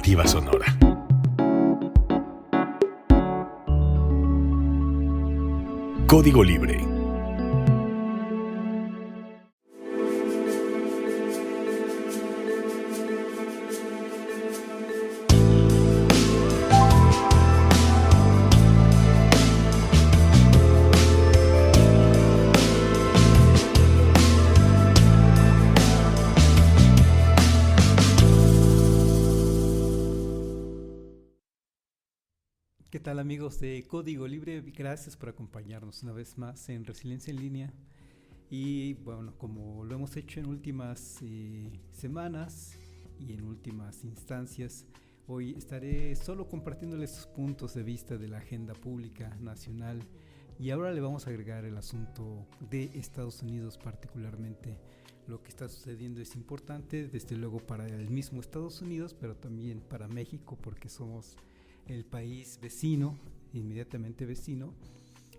Alternativa Sonora. Código Libre. ¿Qué tal, amigos de Código Libre? Gracias por acompañarnos una vez más en Resiliencia en Línea. Y bueno, como lo hemos hecho en últimas semanas y en últimas instancias, hoy estaré solo compartiéndoles sus puntos de vista de la agenda pública nacional, y ahora le vamos a agregar el asunto de Estados Unidos. Particularmente lo que está sucediendo es importante, desde luego para el mismo Estados Unidos, pero también para México, porque somos el país vecino, inmediatamente vecino,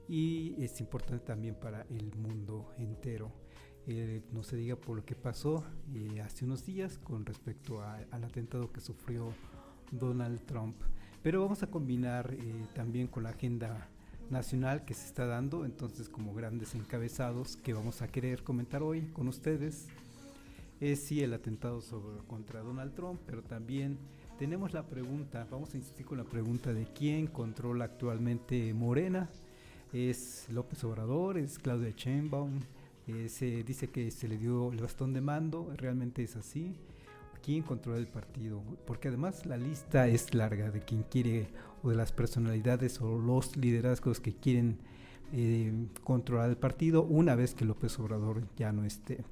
y es importante también para el mundo entero. No se diga por lo que pasó hace unos días con respecto al atentado que sufrió Donald Trump, pero vamos a combinar también con la agenda nacional que se está dando. Entonces, como grandes encabezados que vamos a querer comentar hoy con ustedes es sí el atentado contra Donald Trump, pero también tenemos la pregunta, vamos a insistir con la pregunta de quién controla actualmente Morena. ¿Es López Obrador? ¿Es Claudia Sheinbaum? Se dice que se le dio el bastón de mando, ¿realmente es así? ¿Quién controla el partido? Porque además la lista es larga de quien quiere, o de las personalidades o los liderazgos que quieren controlar el partido una vez que López Obrador ya no esté.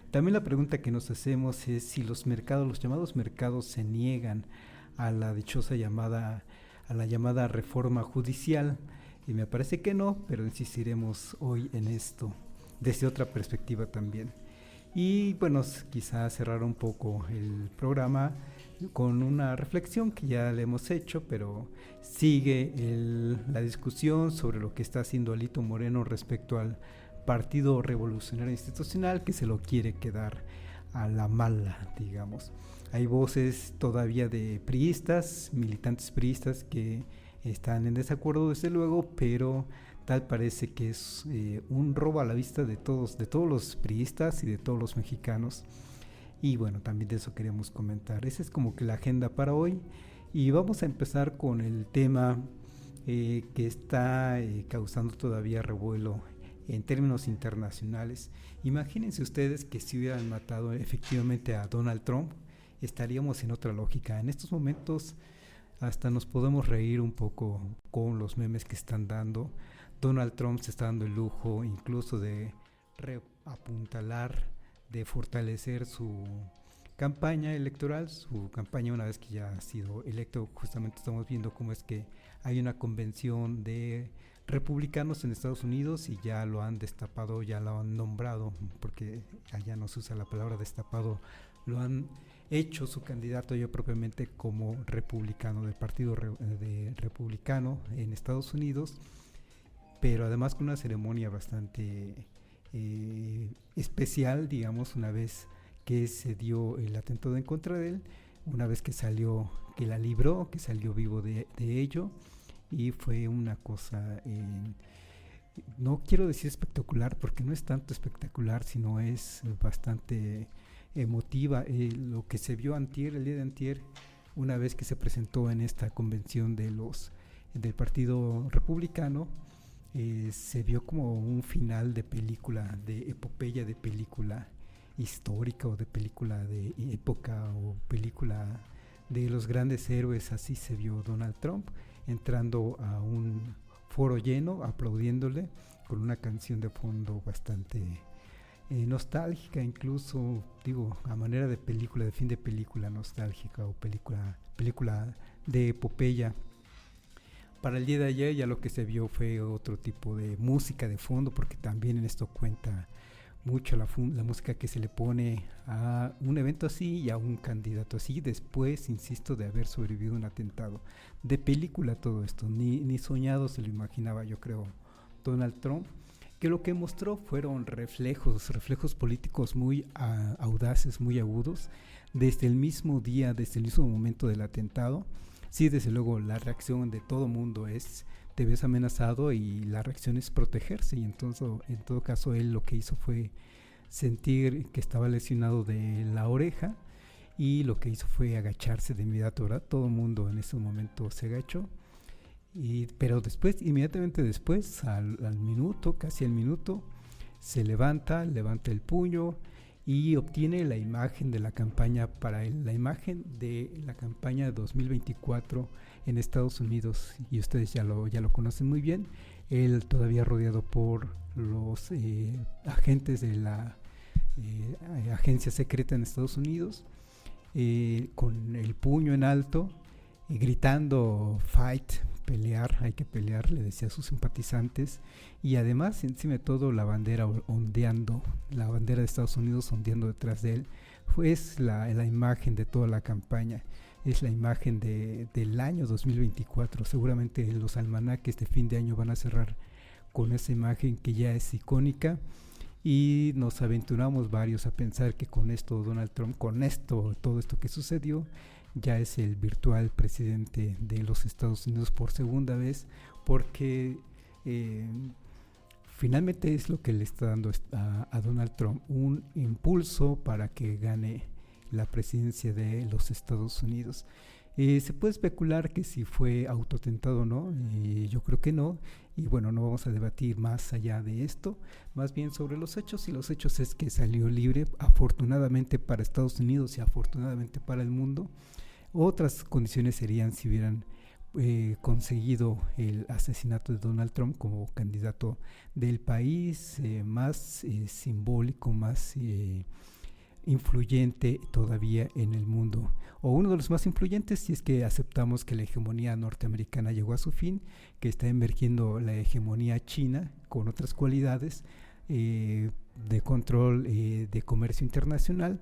También la pregunta que nos hacemos es si los llamados mercados se niegan a la dichosa llamada reforma judicial, y me parece que no, pero insistiremos hoy en esto desde otra perspectiva también. Y bueno, quizá cerrar un poco el programa con una reflexión que ya le hemos hecho, pero sigue la discusión sobre lo que está haciendo Alito Moreno respecto al Partido Revolucionario Institucional, que se lo quiere quedar a la mala, digamos. Hay voces todavía de priistas, militantes priistas, que están en desacuerdo desde luego, pero tal parece que es un robo a la vista de todos los priistas y de todos los mexicanos. Y bueno, también de eso queríamos comentar. Esa es como que la agenda para hoy, y vamos a empezar con el tema que está causando todavía revuelo en términos internacionales. Imagínense ustedes que si hubieran matado efectivamente a Donald Trump, estaríamos en otra lógica. En estos momentos hasta nos podemos reír un poco con los memes que están dando. Donald Trump se está dando el lujo incluso de reapuntalar, de fortalecer su campaña electoral, su campaña una vez que ya ha sido electo. Justamente estamos viendo cómo es que hay una convención de republicanos en Estados Unidos y ya lo han destapado, ya lo han nombrado, porque allá no se usa la palabra destapado, lo han hecho su candidato ya propiamente como republicano del partido republicano en Estados Unidos, pero además con una ceremonia bastante especial, digamos, una vez que se dio el atentado en contra de él, una vez que salió, que la libró, que salió vivo de ello. Y fue una cosa, no quiero decir espectacular, porque no es tanto espectacular, sino es bastante emotiva. Lo que se vio el día de antier, una vez que se presentó en esta convención del Partido Republicano, se vio como un final de película, de epopeya, de película histórica, o de película de época, o película de los grandes héroes. Así se vio Donald Trump entrando a un foro lleno, aplaudiéndole, con una canción de fondo bastante nostálgica, incluso, digo, a manera de película, de fin de película nostálgica, o película de epopeya. Para el día de ayer ya lo que se vio fue otro tipo de música de fondo, porque también en esto cuenta mucho la música que se le pone a un evento así y a un candidato así, después, insisto, de haber sobrevivido un atentado. De película todo esto, ni soñado se lo imaginaba, yo creo, Donald Trump. que lo que mostró fueron reflejos políticos muy audaces, muy agudos, desde el mismo día, desde el mismo momento del atentado. Sí, desde luego la reacción de todo mundo es: te ves amenazado, y la reacción es protegerse, y entonces en todo caso él lo que hizo fue sentir que estaba lesionado de la oreja, y lo que hizo fue agacharse de inmediato, ¿verdad? Todo el mundo en ese momento se agachó, pero después, inmediatamente después, al minuto, casi al minuto, se levanta el puño y obtiene la imagen de la campaña la imagen de la campaña de 2024 en Estados Unidos, y ustedes ya lo conocen muy bien. Él todavía rodeado por los agentes de la agencia secreta en Estados Unidos, con el puño en alto, gritando "fight", pelear, hay que pelear, le decía a sus simpatizantes, y además encima de todo la bandera ondeando, la bandera de Estados Unidos ondeando detrás de él. Es la imagen de toda la campaña, es la imagen del año 2024. Seguramente los almanaques de fin de año van a cerrar con esa imagen que ya es icónica, y nos aventuramos varios a pensar que con esto Donald Trump, todo esto que sucedió, ya es el virtual presidente de los Estados Unidos por segunda vez, porque finalmente es lo que le está dando a Donald Trump un impulso para que gane la presidencia de los Estados Unidos. Se puede especular que si fue autotentado o no, yo creo que no, y bueno, no vamos a debatir más allá de esto, más bien sobre los hechos, y los hechos es que salió libre, afortunadamente para Estados Unidos y afortunadamente para el mundo. Otras condiciones serían si hubieran conseguido el asesinato de Donald Trump como candidato del país más simbólico, más influyente todavía en el mundo, o uno de los más influyentes, si es que aceptamos que la hegemonía norteamericana llegó a su fin, que está emergiendo la hegemonía china con otras cualidades de control de comercio internacional,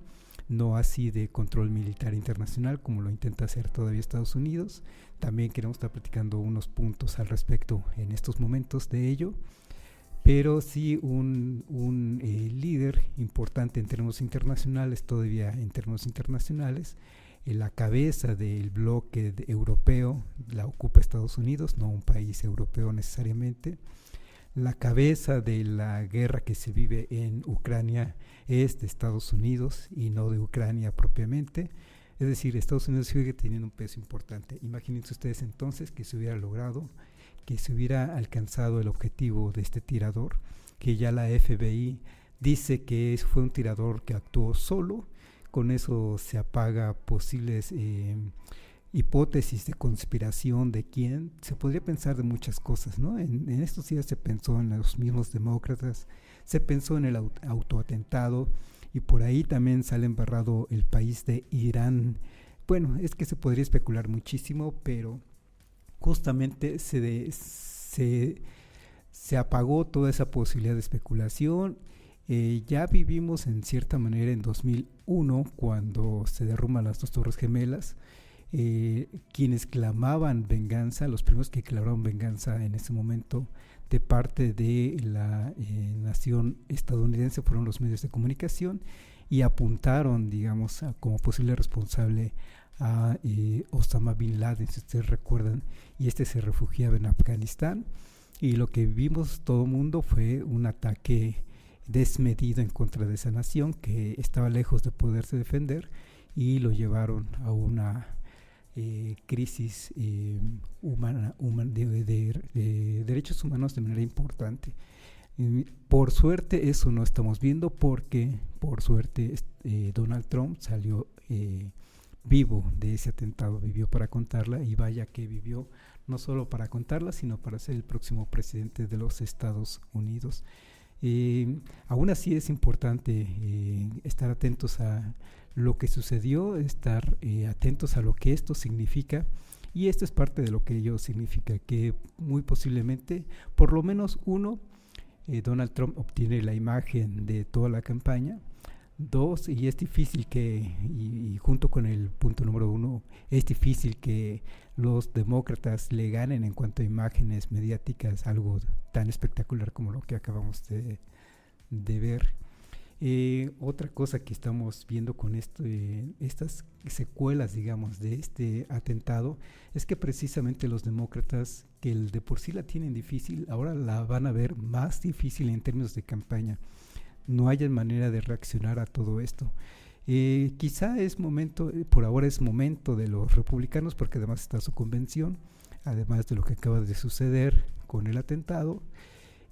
no así de control militar internacional como lo intenta hacer todavía Estados Unidos. También queremos estar platicando unos puntos al respecto en estos momentos de ello, pero sí un líder importante en términos internacionales, todavía en términos internacionales. La cabeza del bloque europeo la ocupa Estados Unidos, no un país europeo necesariamente. La cabeza de la guerra que se vive en Ucrania es de Estados Unidos y no de Ucrania propiamente. Es decir, Estados Unidos sigue teniendo un peso importante. Imagínense ustedes entonces que se hubiera logrado, que se hubiera alcanzado el objetivo de este tirador, que ya la FBI dice que fue un tirador que actuó solo. Con eso se apaga posibles hipótesis de conspiración de quién. Se podría pensar de muchas cosas, ¿no? En estos días se pensó en los mismos demócratas, se pensó en el autoatentado, y por ahí también sale embarrado el país de Irán. Bueno, es que se podría especular muchísimo, pero justamente se apagó toda esa posibilidad de especulación. Ya vivimos en cierta manera en 2001, cuando se derrumban las dos Torres Gemelas. Quienes clamaban venganza, los primeros que clamaron venganza en ese momento de parte de la nación estadounidense fueron los medios de comunicación, y apuntaron, digamos, como posible responsable a Osama Bin Laden, si ustedes recuerdan, y se refugiaba en Afganistán, y lo que vimos todo el mundo fue un ataque desmedido en contra de esa nación que estaba lejos de poderse defender, y lo llevaron a una crisis humana de derechos humanos de manera importante. Por suerte eso no estamos viendo, porque por suerte Donald Trump salió vivo de ese atentado, vivió para contarla, y vaya que vivió no solo para contarla, sino para ser el próximo presidente de los Estados Unidos. Aún así es importante estar atentos a lo que sucedió, estar atentos a lo que esto significa, y esto es parte de lo que ello significa, que muy posiblemente, por lo menos Donald Trump obtiene la imagen de toda la campaña. Dos, y es difícil y junto con el punto número uno, es difícil que los demócratas le ganen en cuanto a imágenes mediáticas algo tan espectacular como lo que acabamos de ver. Otra cosa que estamos viendo con estas secuelas, digamos, de este atentado, es que precisamente los demócratas, que de por sí la tienen difícil, ahora la van a ver más difícil en términos de campaña. No hay manera de reaccionar a todo esto. Quizá es momento, por ahora es momento de los republicanos, porque además está su convención, además de lo que acaba de suceder con el atentado.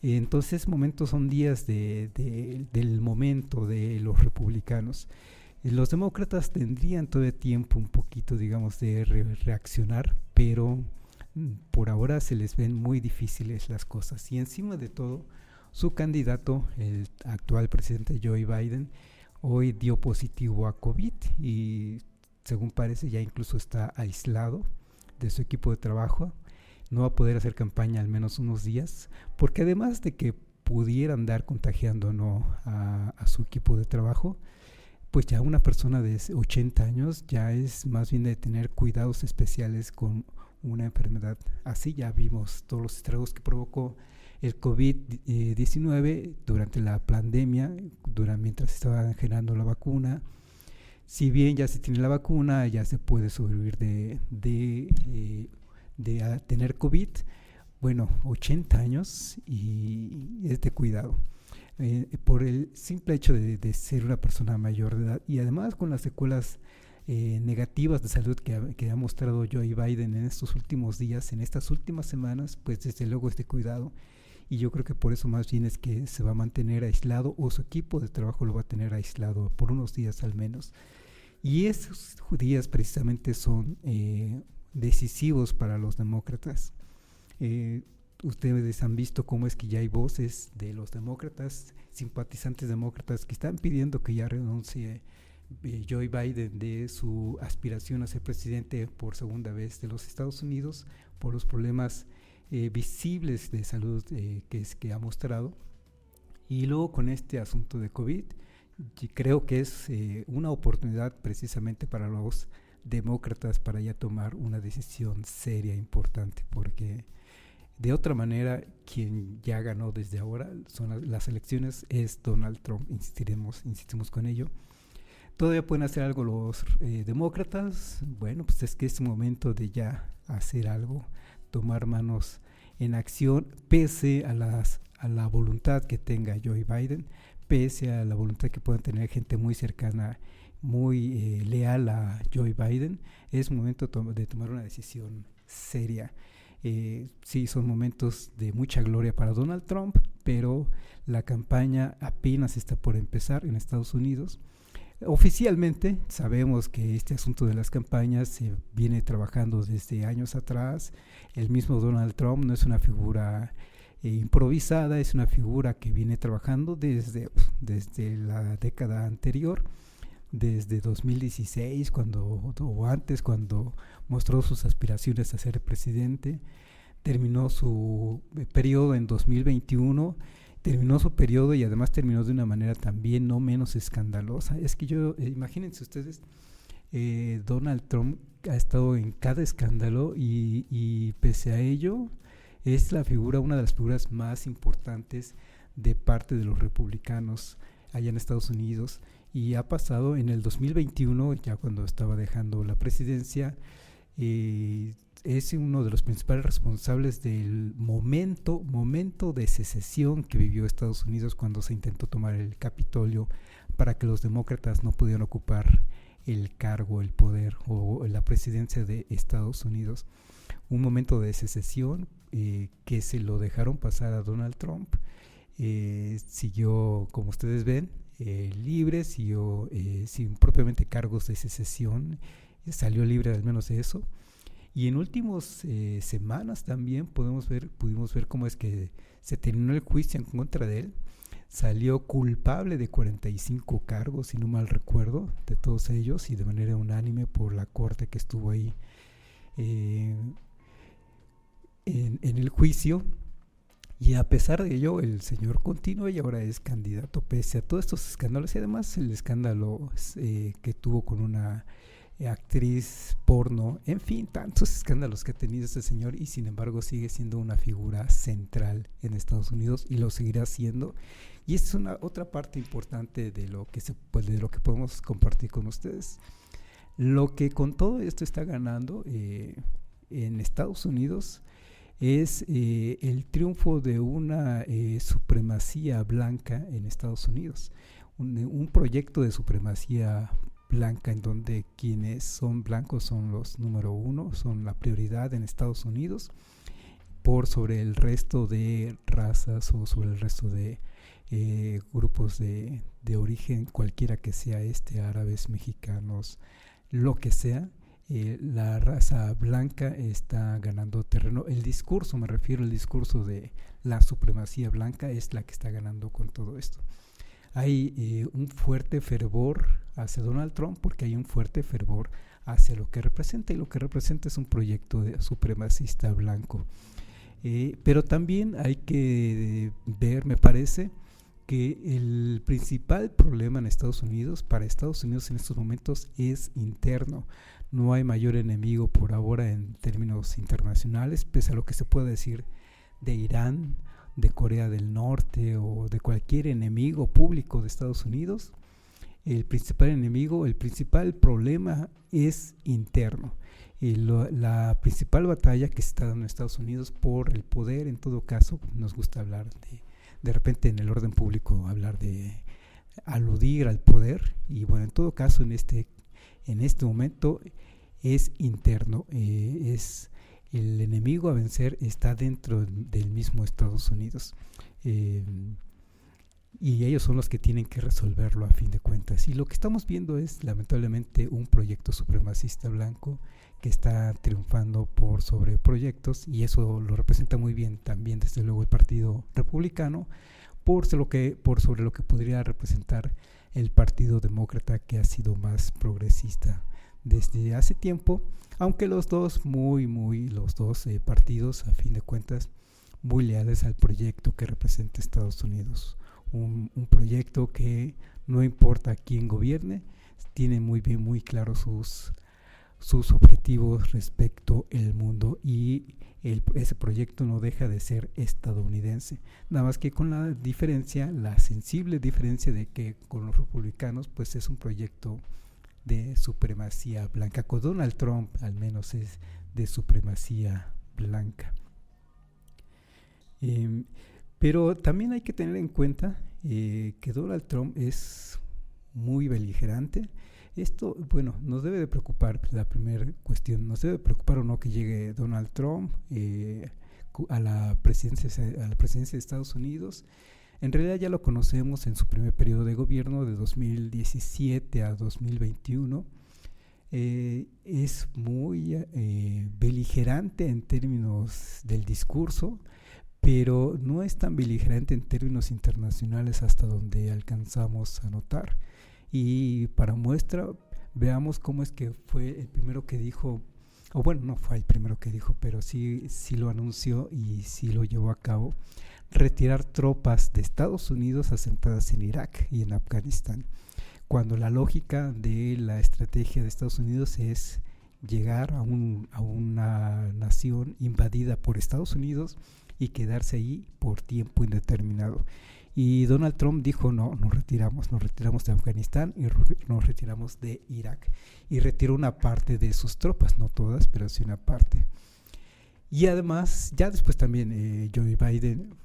Entonces son días del momento de los republicanos. Los demócratas tendrían todo el tiempo un poquito, digamos, de reaccionar, pero por ahora se les ven muy difíciles las cosas. Y encima de todo, su candidato, el actual presidente Joe Biden, hoy dio positivo a COVID y según parece ya incluso está aislado de su equipo de trabajo. No va a poder hacer campaña al menos unos días, porque además de que pudiera andar contagiando a su equipo de trabajo, pues ya una persona de 80 años ya es más bien de tener cuidados especiales con una enfermedad así. Ya vimos todos los estragos que provocó el COVID-19 durante la pandemia, mientras estaban generando la vacuna. Si bien ya se tiene la vacuna, ya se puede sobrevivir de tener COVID. Bueno, 80 años y es de cuidado. Por el simple hecho de ser una persona mayor de edad y además con las secuelas negativas de salud que ha mostrado Joe Biden en estos últimos días, en estas últimas semanas, pues desde luego es de cuidado. Y yo creo que por eso más bien es que se va a mantener aislado, o su equipo de trabajo lo va a tener aislado por unos días al menos. Y esos días precisamente son decisivos para los demócratas. Ustedes han visto cómo es que ya hay voces de los demócratas, simpatizantes demócratas, que están pidiendo que ya renuncie Joe Biden de su aspiración a ser presidente por segunda vez de los Estados Unidos por los problemas visibles de salud que ha mostrado. Y luego con este asunto de COVID, creo que es una oportunidad precisamente para los demócratas para ya tomar una decisión seria, importante, porque de otra manera quien ya ganó desde ahora son las elecciones es Donald Trump. Insistimos con ello. ¿Todavía pueden hacer algo los demócratas? Bueno, pues es que es momento de ya hacer algo, tomar manos en acción, pese a la voluntad que tenga Joe Biden, pese a la voluntad que puedan tener gente muy cercana, muy leal a Joe Biden. Es momento de tomar una decisión seria. Sí, son momentos de mucha gloria para Donald Trump, pero la campaña apenas está por empezar en Estados Unidos. Oficialmente sabemos que este asunto de las campañas se viene trabajando desde años atrás. El mismo Donald Trump no es una figura improvisada, es una figura que viene trabajando desde la década anterior, desde 2016 o antes, cuando mostró sus aspiraciones a ser presidente. Terminó su periodo en 2021. Terminó su periodo y además terminó de una manera también no menos escandalosa. Es que imagínense ustedes, Donald Trump ha estado en cada escándalo y pese a ello es una de las figuras más importantes de parte de los republicanos allá en Estados Unidos. Y ha pasado en el 2021, ya cuando estaba dejando la presidencia, es uno de los principales responsables del momento de secesión que vivió Estados Unidos cuando se intentó tomar el Capitolio para que los demócratas no pudieran ocupar el cargo, el poder o la presidencia de Estados Unidos. Un momento de secesión que se lo dejaron pasar a Donald Trump. Siguió, como ustedes ven, libre, siguió sin propiamente cargos de secesión, salió libre al menos de eso. Y en últimas semanas también pudimos ver cómo es que se terminó el juicio en contra de él. Salió culpable de 45 cargos, si no mal recuerdo, de todos ellos, y de manera unánime por la corte que estuvo ahí en el juicio. Y a pesar de ello, el señor continúa y ahora es candidato pese a todos estos escándalos y además el escándalo que tuvo con una actriz porno, en fin, tantos escándalos que ha tenido este señor y sin embargo sigue siendo una figura central en Estados Unidos y lo seguirá siendo. Y es una otra parte importante de lo que de lo que podemos compartir con ustedes. Lo que con todo esto está ganando en Estados Unidos es el triunfo de una supremacía blanca en Estados Unidos, un proyecto de supremacía blanca en donde quienes son blancos son los número uno, son la prioridad en Estados Unidos por sobre el resto de razas o sobre el resto de grupos de origen, cualquiera que sea árabes, mexicanos, lo que sea. La raza blanca está ganando terreno. El discurso, me refiero al discurso de la supremacía blanca, es la que está ganando con todo esto. Hay un fuerte fervor hacia Donald Trump porque hay un fuerte fervor hacia lo que representa, y lo que representa es un proyecto supremacista blanco. Pero también hay que ver, me parece, que el principal problema en Estados Unidos, para Estados Unidos en estos momentos, es interno. No hay mayor enemigo por ahora en términos internacionales, pese a lo que se pueda decir de Irán, de Corea del Norte o de cualquier enemigo público de Estados Unidos. El principal enemigo, el principal problema es interno. La principal batalla que se está dando en Estados Unidos por el poder, en todo caso, nos gusta hablar de repente en el orden público, hablar de aludir al poder, y bueno, en todo caso en este momento es interno, es el enemigo a vencer está dentro del mismo Estados Unidos, y ellos son los que tienen que resolverlo a fin de cuentas. Y lo que estamos viendo es lamentablemente un proyecto supremacista blanco que está triunfando por sobre proyectos, y eso lo representa muy bien también desde luego el Partido Republicano por sobre lo que podría representar el Partido Demócrata, que ha sido más progresista desde hace tiempo, aunque los dos partidos a fin de cuentas muy leales al proyecto que representa Estados Unidos, un proyecto que no importa quién gobierne, tiene muy claro sus objetivos respecto al mundo, y ese proyecto no deja de ser estadounidense, nada más que con la sensible diferencia de que con los republicanos pues es un proyecto de supremacía blanca. Con Donald Trump al menos es de supremacía blanca. Pero también hay que tener en cuenta que Donald Trump es muy beligerante. Esto, bueno, nos debe de preocupar. La primera cuestión, nos debe preocupar o no que llegue Donald Trump a la presidencia de Estados Unidos. En realidad ya lo conocemos en su primer periodo de gobierno de 2017 a 2021. Es muy beligerante en términos del discurso, pero no es tan beligerante en términos internacionales hasta donde alcanzamos a notar. Y para muestra, veamos cómo es que fue el primero que dijo, o bueno, no fue el primero que dijo, pero sí lo anunció y sí lo llevó a cabo: retirar tropas de Estados Unidos asentadas en Irak y en Afganistán, cuando la lógica de la estrategia de Estados Unidos es llegar a una nación invadida por Estados Unidos y quedarse ahí por tiempo indeterminado. Y Donald Trump dijo: nos retiramos de Afganistán y nos retiramos de Irak, y retiró una parte de sus tropas, no todas, pero sí una parte. Y además, ya después también Joe Biden,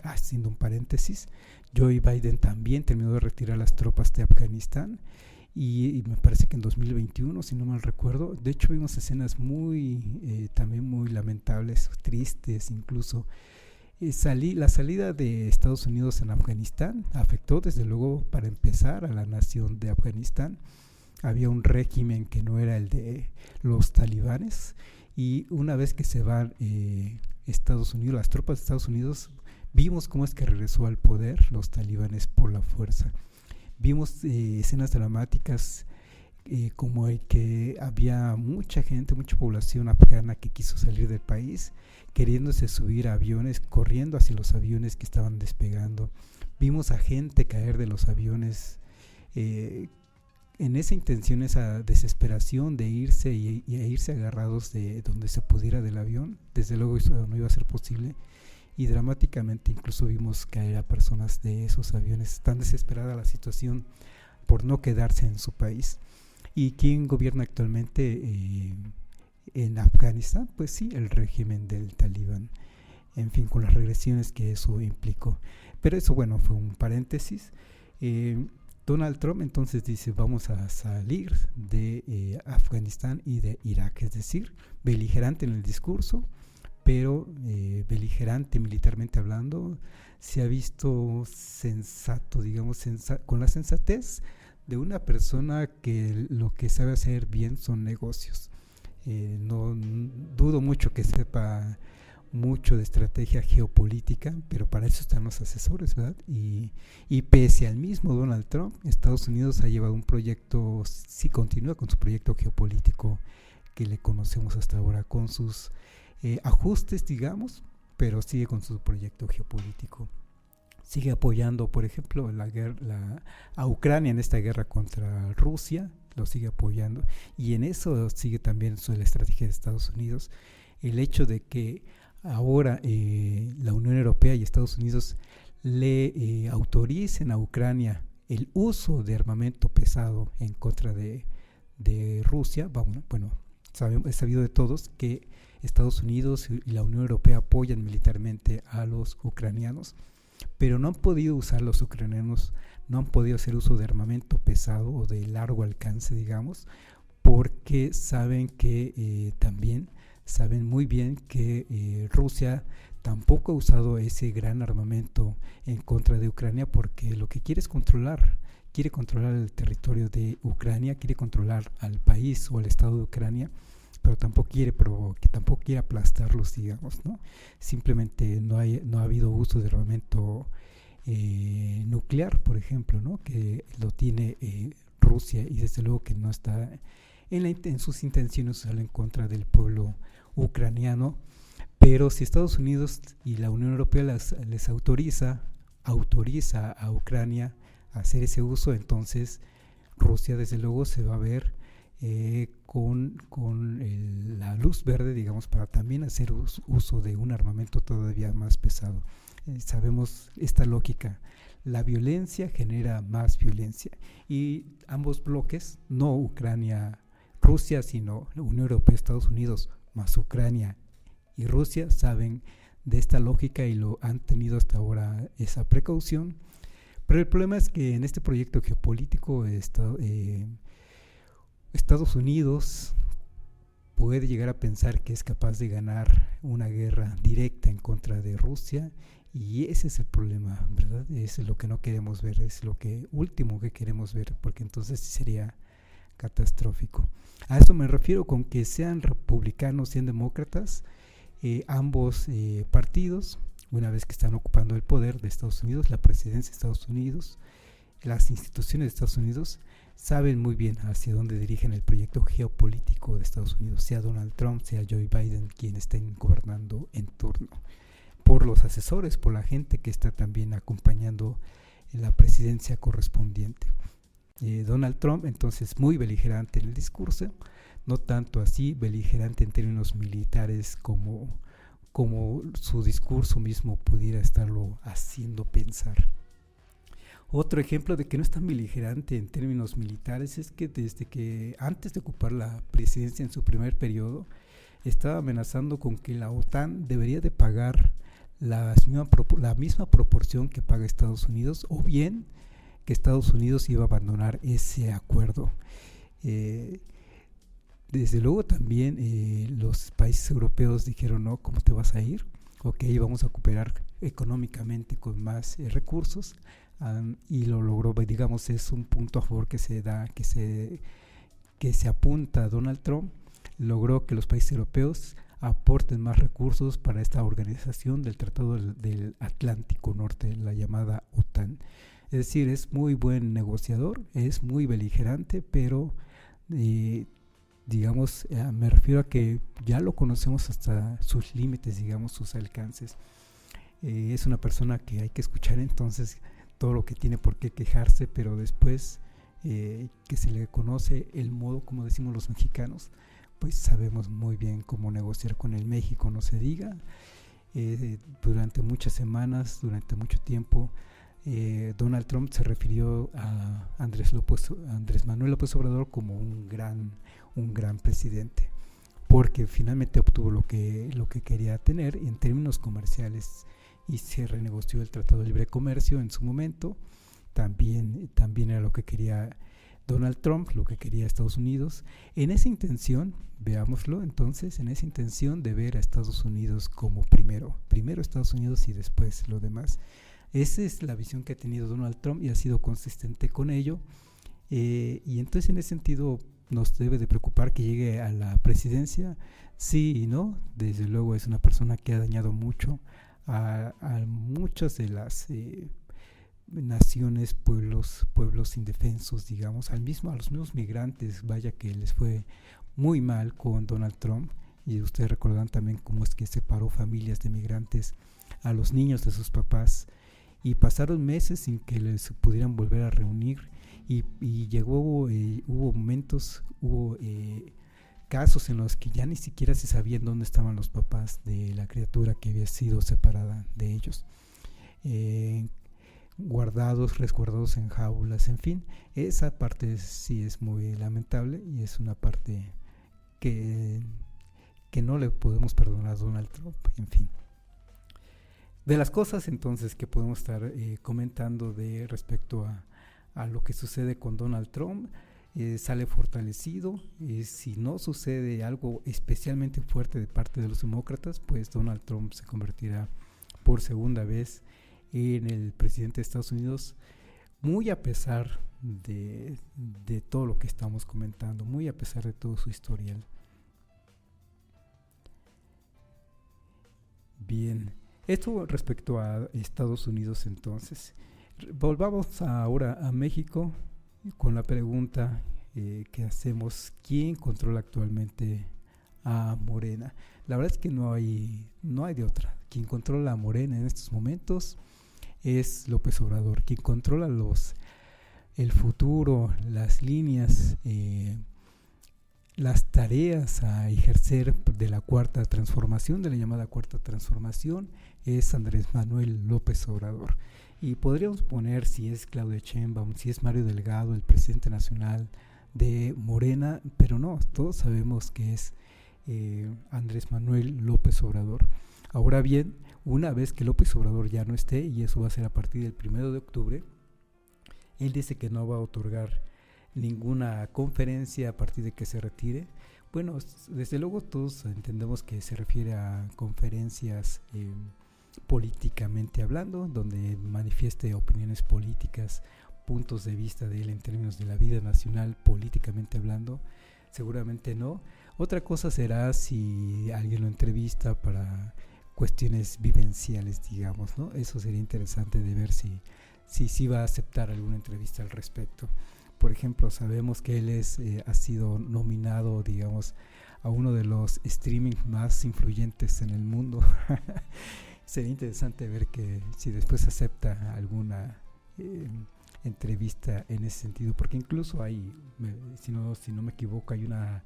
haciendo un paréntesis, Joe Biden también terminó de retirar las tropas de Afganistán, y me parece que en 2021, si no mal recuerdo. De hecho vimos escenas también muy lamentables, tristes incluso. La salida de Estados Unidos en Afganistán afectó desde luego, para empezar, a la nación de Afganistán. Había un régimen que no era el de los talibanes, y una vez que se van Estados Unidos, las tropas de Estados Unidos, vimos cómo es que regresó al poder los talibanes por la fuerza. Vimos escenas dramáticas como el que había mucha gente, mucha población afgana que quiso salir del país, queriéndose subir a aviones, corriendo hacia los aviones que estaban despegando. Vimos a gente caer de los aviones en esa intención, esa desesperación de irse y irse agarrados de donde se pudiera del avión. Desde luego eso no iba a ser posible, y dramáticamente incluso vimos caer a personas de esos aviones. Tan desesperada la situación por no quedarse en su país. ¿Y quién gobierna actualmente en Afganistán? Pues sí, el régimen del Talibán, en fin, con las regresiones que eso implicó. Pero eso, bueno, fue un paréntesis. Donald Trump entonces dice: vamos a salir de Afganistán y de Irak, es decir, beligerante en el discurso, pero beligerante militarmente hablando. Se ha visto sensato, digamos, con la sensatez de una persona que lo que sabe hacer bien son negocios. No dudo mucho que sepa mucho de estrategia geopolítica, pero para eso están los asesores, ¿verdad? Y pese al mismo Donald Trump, Estados Unidos ha llevado un proyecto, sí continúa con su proyecto geopolítico que le conocemos hasta ahora, con sus ajustes, digamos, pero sigue con su proyecto geopolítico. Sigue apoyando, por ejemplo, a Ucrania en esta guerra contra Rusia, lo sigue apoyando, y en eso sigue también la estrategia de Estados Unidos. El hecho de que ahora la Unión Europea y Estados Unidos le autoricen a Ucrania el uso de armamento pesado en contra de Rusia. Bueno, es sabido de todos que Estados Unidos y la Unión Europea apoyan militarmente a los ucranianos, pero no han podido usar los ucranianos, no han podido hacer uso de armamento pesado o de largo alcance, digamos, porque saben que también saben muy bien que Rusia tampoco ha usado ese gran armamento en contra de Ucrania, porque lo que quiere es quiere controlar el territorio de Ucrania, quiere controlar al país o al estado de Ucrania, pero tampoco quiere aplastarlos, digamos, ¿no? Simplemente no ha habido uso de armamento nuclear, por ejemplo, ¿no? Que lo tiene Rusia, y desde luego que no está en sus intenciones usarlo en contra del pueblo ucraniano. Pero si Estados Unidos y la Unión Europea les autoriza a Ucrania a hacer ese uso, entonces Rusia desde luego se va a ver con la luz verde, digamos, para también hacer uso de un armamento todavía más pesado. Sabemos esta lógica: la violencia genera más violencia, y ambos bloques, no Ucrania, Rusia, sino la Unión Europea, Estados Unidos, más Ucrania y Rusia, saben de esta lógica y lo han tenido hasta ahora, esa precaución. Pero el problema es que en este proyecto geopolítico Estados Unidos puede llegar a pensar que es capaz de ganar una guerra directa en contra de Rusia, y ese es el problema, ¿verdad? Eso es lo que no queremos ver, es lo último que queremos ver, porque entonces sería catastrófico. A eso me refiero con que sean republicanos, sean demócratas, ambos partidos, una vez que están ocupando el poder de Estados Unidos, la presidencia de Estados Unidos, las instituciones de Estados Unidos, saben muy bien hacia dónde dirigen el proyecto geopolítico de Estados Unidos, sea Donald Trump, sea Joe Biden, quien estén gobernando en turno, por los asesores, por la gente que está también acompañando en la presidencia correspondiente. Donald Trump entonces muy beligerante en el discurso, no tanto así beligerante en términos militares como su discurso mismo pudiera estarlo haciendo pensar. Otro ejemplo de que no es tan beligerante en términos militares es que desde que antes de ocupar la presidencia en su primer periodo, estaba amenazando con que la OTAN debería de pagar la misma proporción que paga Estados Unidos, o bien que Estados Unidos iba a abandonar ese acuerdo. Desde luego también los países europeos dijeron: no, ¿cómo te vas a ir? Ok, vamos a cooperar económicamente con más recursos, y lo logró, digamos, es un punto a favor que se da, que se apunta a Donald Trump. Logró que los países europeos aporten más recursos para esta organización del Tratado del Atlántico Norte, la llamada OTAN. Es decir, es muy buen negociador, es muy beligerante, pero digamos, me refiero a que ya lo conocemos hasta sus límites, digamos, sus alcances. Es una persona que hay que escuchar entonces todo lo que tiene por qué quejarse, pero después que se le conoce el modo, como decimos los mexicanos, pues sabemos muy bien cómo negociar con el México, no se diga. Durante muchas semanas, durante mucho tiempo, Donald Trump se refirió a Andrés Manuel López Obrador como un gran presidente, porque finalmente obtuvo lo que quería tener en términos comerciales y se renegoció el Tratado de Libre Comercio en su momento. También era lo que quería Donald Trump, lo que quería Estados Unidos. En esa intención, veámoslo entonces, en esa intención de ver a Estados Unidos como primero Estados Unidos y después lo demás. Esa es la visión que ha tenido Donald Trump y ha sido consistente con ello. Y entonces en ese sentido nos debe de preocupar que llegue a la presidencia, sí y no. Desde luego es una persona que ha dañado mucho a muchas de las naciones, pueblos indefensos, digamos, a los mismos migrantes. Vaya que les fue muy mal con Donald Trump, y ustedes recordarán también cómo es que separó familias de migrantes a los niños de sus papás, y pasaron meses sin que les pudieran volver a reunir, y hubo momentos, casos en los que ya ni siquiera se sabían dónde estaban los papás de la criatura que había sido separada de ellos, resguardados en jaulas, en fin. Esa parte sí es muy lamentable y es una parte que no le podemos perdonar a Donald Trump, en fin. De las cosas entonces que podemos estar comentando de respecto a lo que sucede con Donald Trump, sale fortalecido. Si no sucede algo especialmente fuerte de parte de los demócratas, pues Donald Trump se convertirá por segunda vez en el presidente de Estados Unidos, muy a pesar de todo lo que estamos comentando, muy a pesar de todo su historial. Bien, esto respecto a Estados Unidos. Entonces, volvamos ahora a México con la pregunta que hacemos: ¿quién controla actualmente a Morena? La verdad es que no hay de otra. Quien controla a Morena en estos momentos es López Obrador. Quien controla el futuro, las líneas, las tareas a ejercer de la cuarta transformación, de la llamada cuarta transformación, es Andrés Manuel López Obrador. Y podríamos poner si es Claudia Sheinbaum, si es Mario Delgado, el presidente nacional de Morena, pero no, todos sabemos que es Andrés Manuel López Obrador. Ahora bien, una vez que López Obrador ya no esté, y eso va a ser a partir del 1 de octubre, él dice que no va a otorgar ninguna conferencia a partir de que se retire. Bueno, desde luego todos entendemos que se refiere a conferencias políticamente hablando, donde manifieste opiniones políticas, puntos de vista de él en términos de la vida nacional políticamente hablando. Seguramente no. Otra cosa será si alguien lo entrevista para cuestiones vivenciales, digamos, ¿no? Eso sería interesante de ver si va a aceptar alguna entrevista al respecto. Por ejemplo, sabemos que él ha sido nominado, digamos, a uno de los streaming más influyentes en el mundo. Sería interesante ver que si después acepta alguna entrevista en ese sentido, porque incluso hay, si no me equivoco, hay una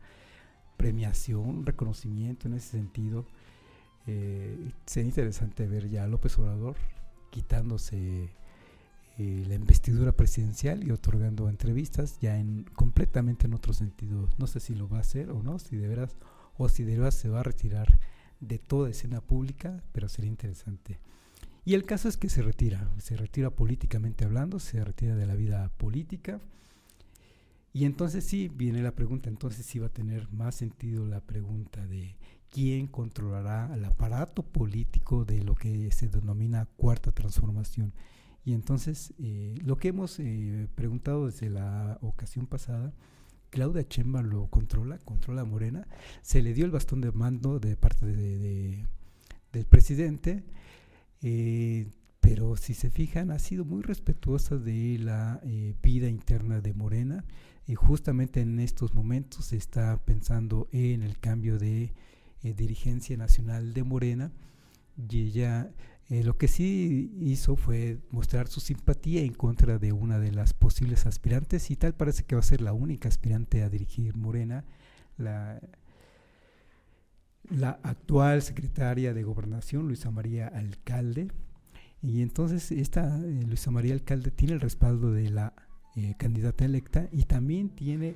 premiación, un reconocimiento en ese sentido. Sería interesante ver ya a López Obrador quitándose la investidura presidencial y otorgando entrevistas ya completamente en otro sentido. No sé si lo va a hacer o no, si de veras se va a retirar de toda escena pública, pero sería interesante. Y el caso es que se retira políticamente hablando, se retira de la vida política. Y entonces sí viene la pregunta, entonces sí va a tener más sentido la pregunta de quién controlará el aparato político de lo que se denomina cuarta transformación. Y entonces lo que hemos preguntado desde la ocasión pasada, Claudia Sheinbaum lo controla Morena, se le dio el bastón de mando de parte del presidente, pero si se fijan, ha sido muy respetuosa de la vida interna de Morena, y justamente en estos momentos se está pensando en el cambio de dirigencia nacional de Morena, y ella lo que sí hizo fue mostrar su simpatía en contra de una de las posibles aspirantes, y tal parece que va a ser la única aspirante a dirigir Morena, la actual secretaria de Gobernación, Luisa María Alcalde. Y entonces esta Luisa María Alcalde tiene el respaldo de la candidata electa, y también tiene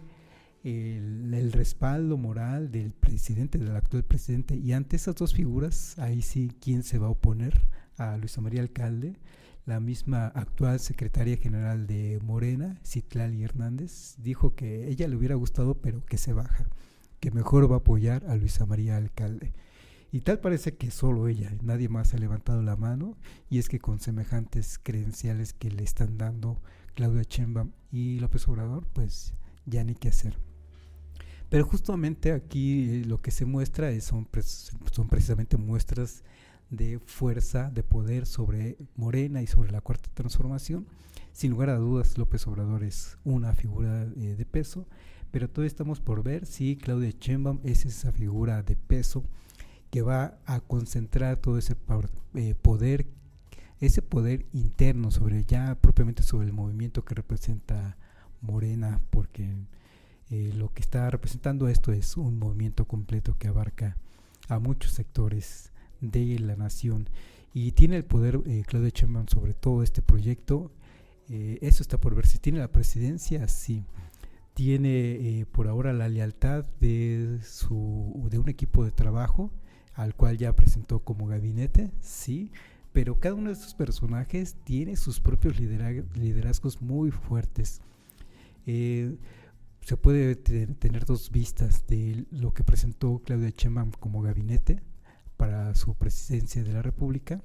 el respaldo moral del presidente, del actual presidente. Y ante esas dos figuras, ahí sí, ¿quién se va a oponer a Luisa María Alcalde? La misma actual secretaria general de Morena, Citlali Hernández, dijo que ella le hubiera gustado, pero que se baja, que mejor va a apoyar a Luisa María Alcalde. Y tal parece que solo ella, nadie más ha levantado la mano, y es que con semejantes credenciales que le están dando Claudia Sheinbaum y López Obrador, pues ya ni qué hacer. Pero justamente aquí lo que se muestra son precisamente muestras de fuerza, de poder sobre Morena y sobre la Cuarta Transformación. Sin lugar a dudas, López Obrador es una figura de peso, pero todavía estamos por ver si Claudia Sheinbaum es esa figura de peso que va a concentrar todo ese poder, ese poder interno sobre ya propiamente sobre el movimiento que representa Morena, porque lo que está representando esto es un movimiento completo que abarca a muchos sectores de la nación, y tiene el poder Claudia Sheinbaum sobre todo este proyecto. Eso está por ver. Si tiene la presidencia, sí. Tiene por ahora la lealtad de un equipo de trabajo al cual ya presentó como gabinete, sí, pero cada uno de estos personajes tiene sus propios liderazgos muy fuertes. Se puede tener dos vistas de lo que presentó Claudia Sheinbaum como gabinete para su presidencia de la República.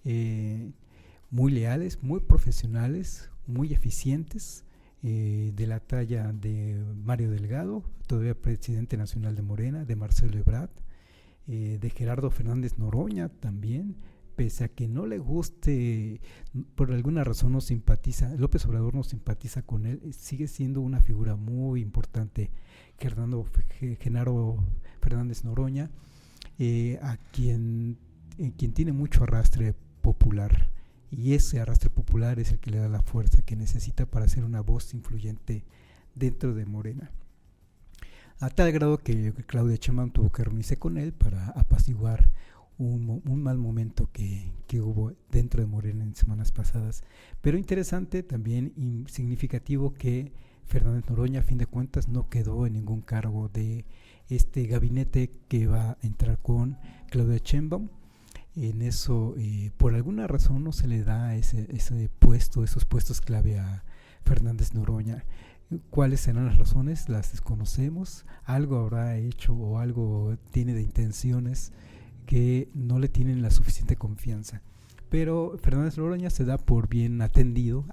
Muy leales, muy profesionales, muy eficientes, de la talla de Mario Delgado, todavía presidente nacional de Morena, de Marcelo Ebrard, de Gerardo Fernández Noroña también, pese a que no le guste, por alguna razón no simpatiza, López Obrador no simpatiza con él, sigue siendo una figura muy importante, Genaro Fernández Noroña, a quien tiene mucho arrastre popular, y ese arrastre popular es el que le da la fuerza que necesita para ser una voz influyente dentro de Morena. A tal grado que Claudia Sheinbaum tuvo que reunirse con él para apaciguar un mal momento que hubo dentro de Morena en semanas pasadas. Pero interesante también y significativo que Fernández Noroña, a fin de cuentas, no quedó en ningún cargo de este gabinete que va a entrar con Claudia Sheinbaum. En eso, por alguna razón, no se le da ese puesto, esos puestos clave a Fernández Noroña. ¿Cuáles serán las razones? Las desconocemos. Algo habrá hecho o algo tiene de intenciones que no le tienen la suficiente confianza. Pero Fernández Noroña se da por bien atendido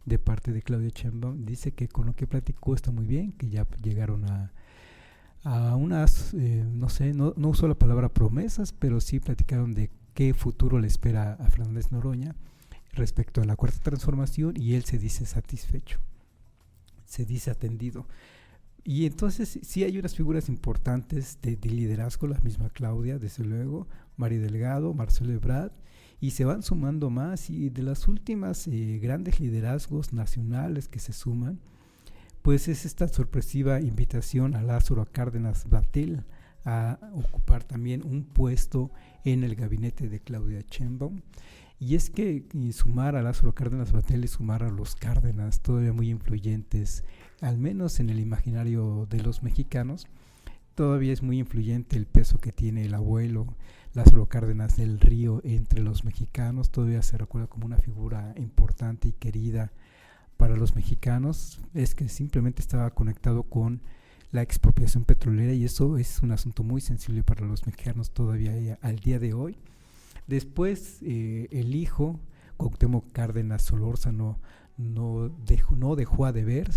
de parte de Claudia Sheinbaum. Dice que con lo que platicó está muy bien, que ya llegaron a unas, no uso la palabra promesas, pero sí platicaron de qué futuro le espera a Fernández Noroña respecto a la Cuarta Transformación, y él se dice satisfecho, se dice atendido. Y entonces sí hay unas figuras importantes de liderazgo, la misma Claudia, desde luego, Mario Delgado, Marcelo Ebrard, y se van sumando más, y de las últimas grandes liderazgos nacionales que se suman, pues es esta sorpresiva invitación a Lázaro Cárdenas Batel a ocupar también un puesto en el gabinete de Claudia Sheinbaum. Y es que sumar a Lázaro Cárdenas Batel es sumar a los Cárdenas, todavía muy influyentes, al menos en el imaginario de los mexicanos. Todavía es muy influyente el peso que tiene el abuelo Lázaro Cárdenas del Río entre los mexicanos. Todavía se recuerda como una figura importante y querida para los mexicanos. Es que simplemente estaba conectado con la expropiación petrolera, y eso es un asunto muy sensible para los mexicanos todavía al día de hoy. Después el hijo Cuauhtémoc Cárdenas Solórzano no dejó a deber,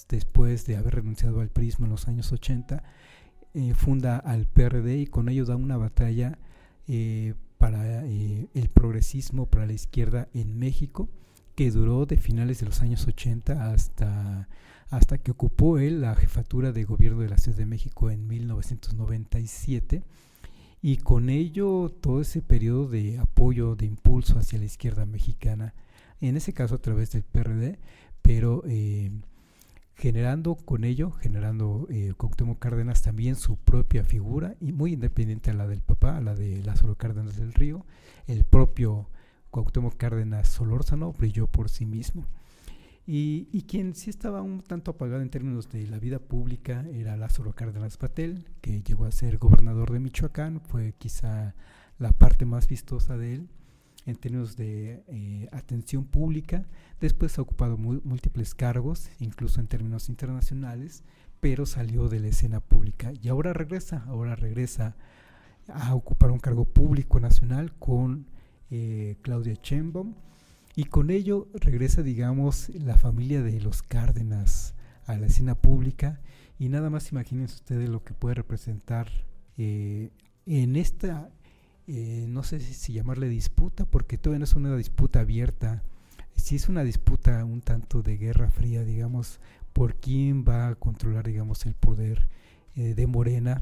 después de haber renunciado al PRIismo en los años 80, funda al PRD, y con ello da una batalla para el progresismo, para la izquierda en México, que duró de finales de los años 80 hasta que ocupó él la jefatura de gobierno de la Ciudad de México en 1997, y con ello todo ese periodo de apoyo, de impulso hacia la izquierda mexicana, en ese caso a través del PRD, pero generando Cuauhtémoc Cárdenas también su propia figura, y muy independiente a la del papá, a la de Lázaro Cárdenas del Río. El propio Cuauhtémoc Cárdenas Solórzano brilló por sí mismo. Y quien sí estaba un tanto apagado en términos de la vida pública era Lázaro Cárdenas Batel, que llegó a ser gobernador de Michoacán. Fue quizá la parte más vistosa de él en términos de atención pública. Después ha ocupado múltiples cargos, incluso en términos internacionales, pero salió de la escena pública y ahora regresa a ocupar un cargo público nacional con Claudia Sheinbaum, y con ello regresa, digamos, la familia de los Cárdenas a la escena pública. Y nada más imagínense ustedes lo que puede representar en esta, no sé si llamarle disputa, porque todavía no es una disputa abierta, sí es una disputa un tanto de guerra fría, digamos, por quién va a controlar, digamos, el poder de Morena,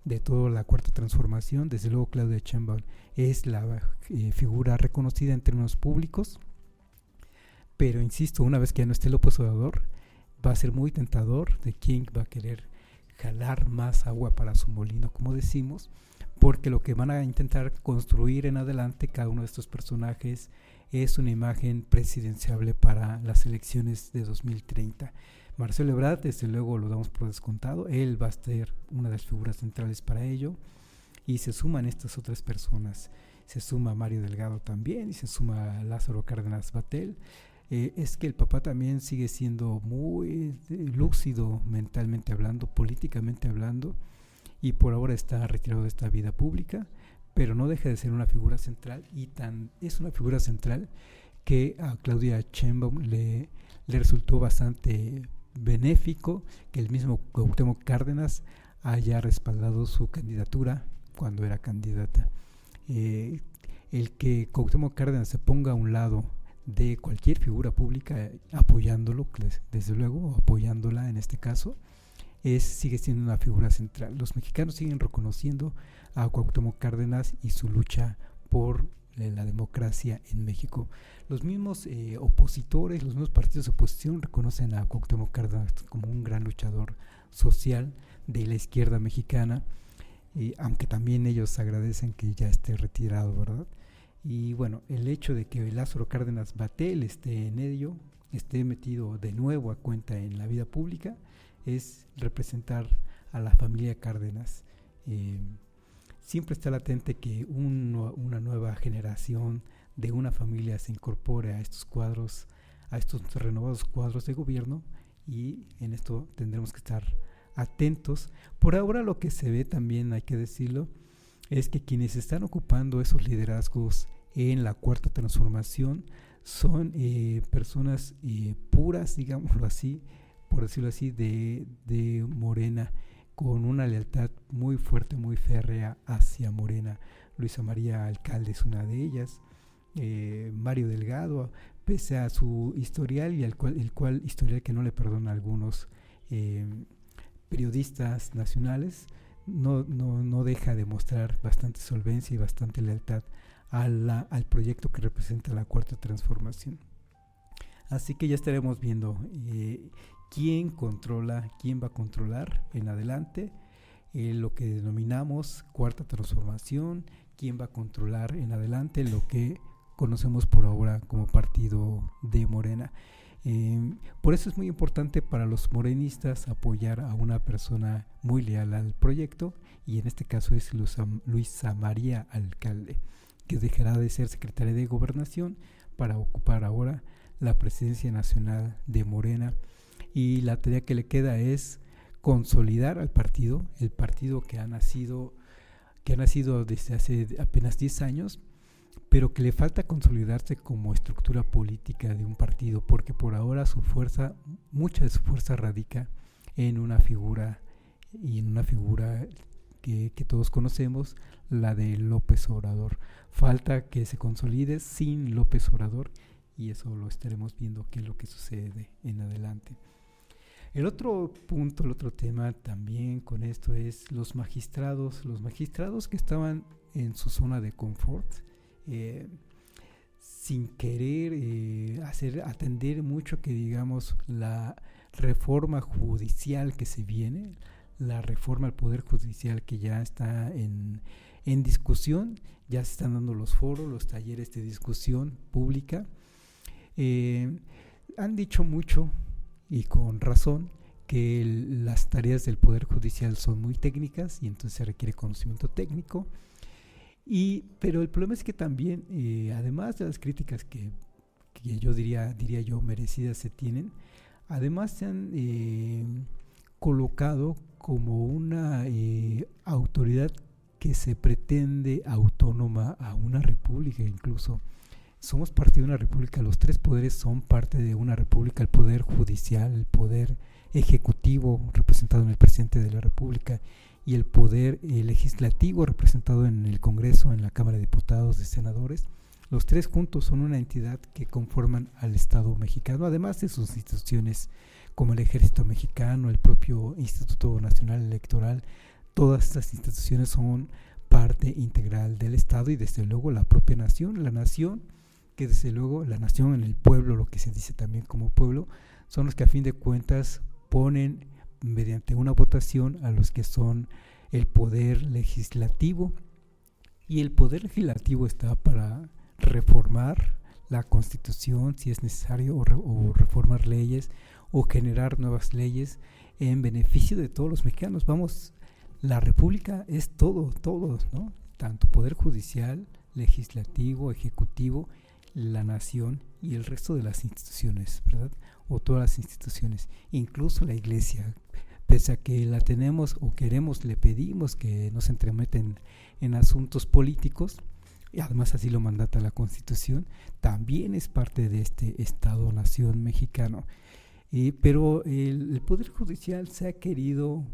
de toda la Cuarta Transformación. Desde luego Claudia Sheinbaum es la figura reconocida en términos públicos, pero insisto, una vez que ya no esté López Obrador, va a ser muy tentador de quién va a querer jalar más agua para su molino, como decimos, porque lo que van a intentar construir en adelante cada uno de estos personajes es una imagen presidenciable para las elecciones de 2030. Marcelo Ebrard, desde luego, lo damos por descontado, él va a ser una de las figuras centrales para ello, y se suman estas otras personas, se suma Mario Delgado también, y se suma Lázaro Cárdenas Batel. Es que el papá también sigue siendo muy lúcido mentalmente hablando, políticamente hablando, y por ahora está retirado de esta vida pública, pero no deja de ser una figura central, y es una figura central que a Claudia Sheinbaum le resultó bastante benéfico que el mismo Cuauhtémoc Cárdenas haya respaldado su candidatura cuando era candidata. El que Cuauhtémoc Cárdenas se ponga a un lado de cualquier figura pública apoyándolo, desde luego apoyándola en este caso, sigue siendo una figura central. Los mexicanos siguen reconociendo a Cuauhtémoc Cárdenas y su lucha por la democracia en México. Los mismos opositores, los mismos partidos de oposición reconocen a Cuauhtémoc Cárdenas como un gran luchador social de la izquierda mexicana, aunque también ellos agradecen que ya esté retirado, ¿verdad? Y bueno, el hecho de que Lázaro Cárdenas Batel esté en ello, esté metido de nuevo a cuenta en la vida pública, es representar a la familia Cárdenas. Siempre está latente que una nueva generación de una familia se incorpore a estos cuadros, a estos renovados cuadros de gobierno, y en esto tendremos que estar atentos. Por ahora lo que se ve también, hay que decirlo, es que quienes están ocupando esos liderazgos en la Cuarta Transformación son personas puras, digámoslo así, por decirlo así, de Morena, con una lealtad muy fuerte, muy férrea hacia Morena. Luisa María Alcalde es una de ellas. Mario Delgado, pese a su historial, y el cual historial que no le perdona a algunos periodistas nacionales, no deja de mostrar bastante solvencia y bastante lealtad al proyecto que representa la Cuarta Transformación. Así que ya estaremos viendo quién va a controlar en adelante lo que denominamos Cuarta Transformación, quién va a controlar en adelante lo que conocemos por ahora como partido de Morena. Por eso es muy importante para los morenistas apoyar a una persona muy leal al proyecto, y en este caso es Luisa María Alcalde, que dejará de ser secretaria de Gobernación para ocupar ahora la presidencia nacional de Morena, y la tarea que le queda es consolidar al partido, el partido que ha nacido desde hace apenas 10 años, pero que le falta consolidarse como estructura política de un partido, porque por ahora mucha de su fuerza radica en una figura que todos conocemos, la de López Obrador. Falta que se consolide sin López Obrador, y eso lo estaremos viendo qué es lo que sucede en adelante. El otro punto, el otro tema también con esto es los magistrados que estaban en su zona de confort, sin querer atender mucho, que digamos, la reforma judicial que se viene, la reforma al Poder Judicial que ya está en discusión, ya se están dando los foros, los talleres de discusión pública. Han dicho mucho, y con razón, que las tareas del Poder Judicial son muy técnicas y entonces se requiere conocimiento técnico. Pero el problema es que también, además de las críticas que yo diría yo merecidas se tienen, además se han colocado como una autoridad que se pretende autónoma a una república. Incluso somos parte de una república, los tres poderes son parte de una república: el poder judicial, el poder ejecutivo representado en el presidente de la república, y el poder legislativo representado en el Congreso, en la Cámara de Diputados, de Senadores. Los tres juntos son una entidad que conforman al Estado mexicano, además de sus instituciones como el Ejército Mexicano, el propio Instituto Nacional Electoral. Todas estas instituciones son parte integral del Estado, y desde luego la propia nación, que desde luego la nación en el pueblo, lo que se dice también como pueblo, son los que a fin de cuentas ponen mediante una votación a los que son el poder legislativo, y el poder legislativo está para reformar la Constitución si es necesario, o reformar leyes, o generar nuevas leyes en beneficio de todos los mexicanos. Vamos, la república es todo, ¿no? Tanto poder judicial, legislativo, ejecutivo, la nación y el resto de las instituciones, ¿verdad? O todas las instituciones, incluso la iglesia, pese a que la tenemos o queremos, le pedimos que no se entremeten en asuntos políticos, y además así lo mandata la Constitución, también es parte de este Estado-nación mexicano. Pero el Poder Judicial se ha querido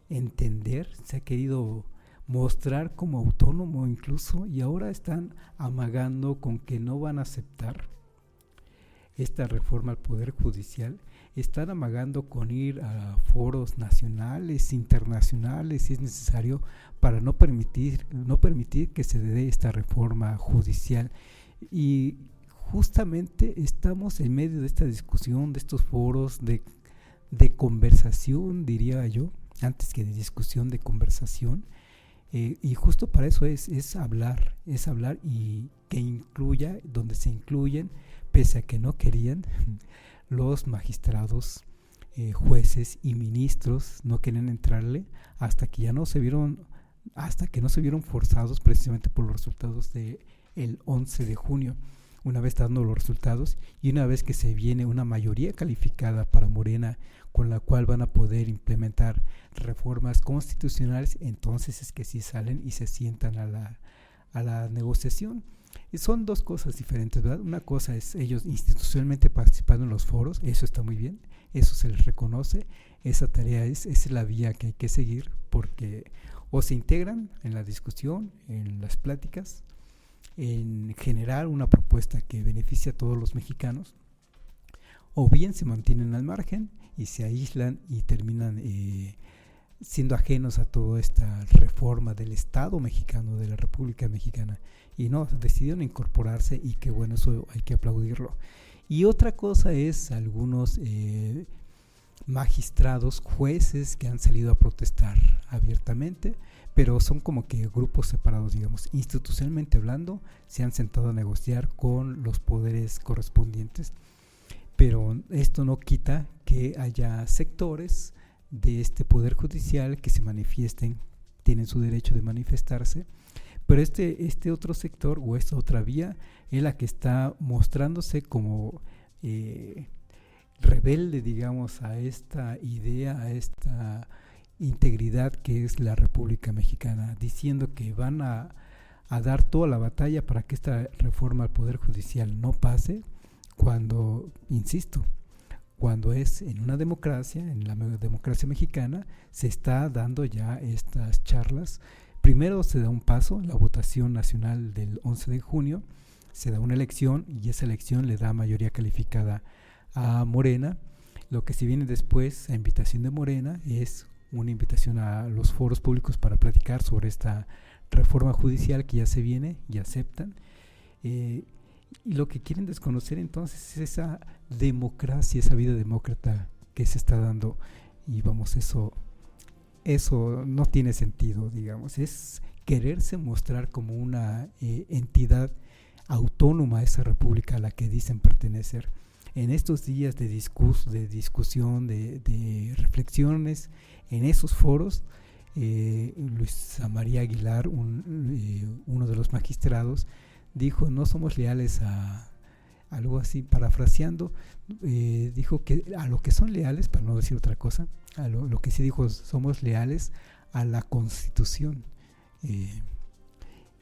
entender, se ha querido mostrar como autónomo incluso, y ahora están amagando con que no van a aceptar esta reforma al Poder Judicial. Están amagando con ir a foros nacionales, internacionales, si es necesario, para no permitir que se dé esta reforma judicial. Y justamente estamos en medio de esta discusión, de estos foros de conversación, diría yo, antes que de discusión, de conversación. Y justo para eso es hablar, y que incluya, donde se incluyen, pese a que no querían, los magistrados, jueces y ministros no querían entrarle hasta que no se vieron forzados precisamente por los resultados del 11 de junio. Una vez dando los resultados y una vez que se viene una mayoría calificada para Morena, con la cual van a poder implementar reformas constitucionales, entonces es que sí salen y se sientan a la negociación. Y son dos cosas diferentes, ¿verdad? Una cosa es ellos institucionalmente participando en los foros, eso está muy bien, eso se les reconoce, esa tarea es la vía que hay que seguir, porque o se integran en la discusión, en las pláticas, en generar una propuesta que beneficie a todos los mexicanos, o bien se mantienen al margen y se aíslan y terminan siendo ajenos a toda esta reforma del Estado mexicano, de la República Mexicana, y no, decidieron incorporarse, y que bueno, eso hay que aplaudirlo. Y otra cosa es algunos magistrados, jueces que han salido a protestar abiertamente, pero son como que grupos separados, digamos. Institucionalmente hablando, se han sentado a negociar con los poderes correspondientes, pero esto no quita que haya sectores de este Poder Judicial que se manifiesten, tienen su derecho de manifestarse, pero este otro sector o esta otra vía es la que está mostrándose como rebelde, digamos, a esta idea, a esta integridad que es la República Mexicana, diciendo que van a dar toda la batalla para que esta reforma al Poder Judicial no pase, cuando, insisto, cuando es en una democracia, en la democracia mexicana, se está dando ya estas charlas. Primero se da un paso, la votación nacional del 11 de junio, se da una elección y esa elección le da mayoría calificada a Morena. Lo que se viene después, a invitación de Morena, es una invitación a los foros públicos para platicar sobre esta reforma judicial que ya se viene y aceptan. Y lo que quieren desconocer entonces es esa democracia, esa vida demócrata que se está dando. Y vamos, eso no tiene sentido, digamos. Es quererse mostrar como una entidad autónoma a esa república a la que dicen pertenecer. En estos días de discusión, de reflexiones, en esos foros, Luis María Aguilar, uno de los magistrados, dijo: no somos leales a algo así, parafraseando, dijo que a lo que son leales, para no decir otra cosa, a lo que sí dijo: somos leales a la Constitución.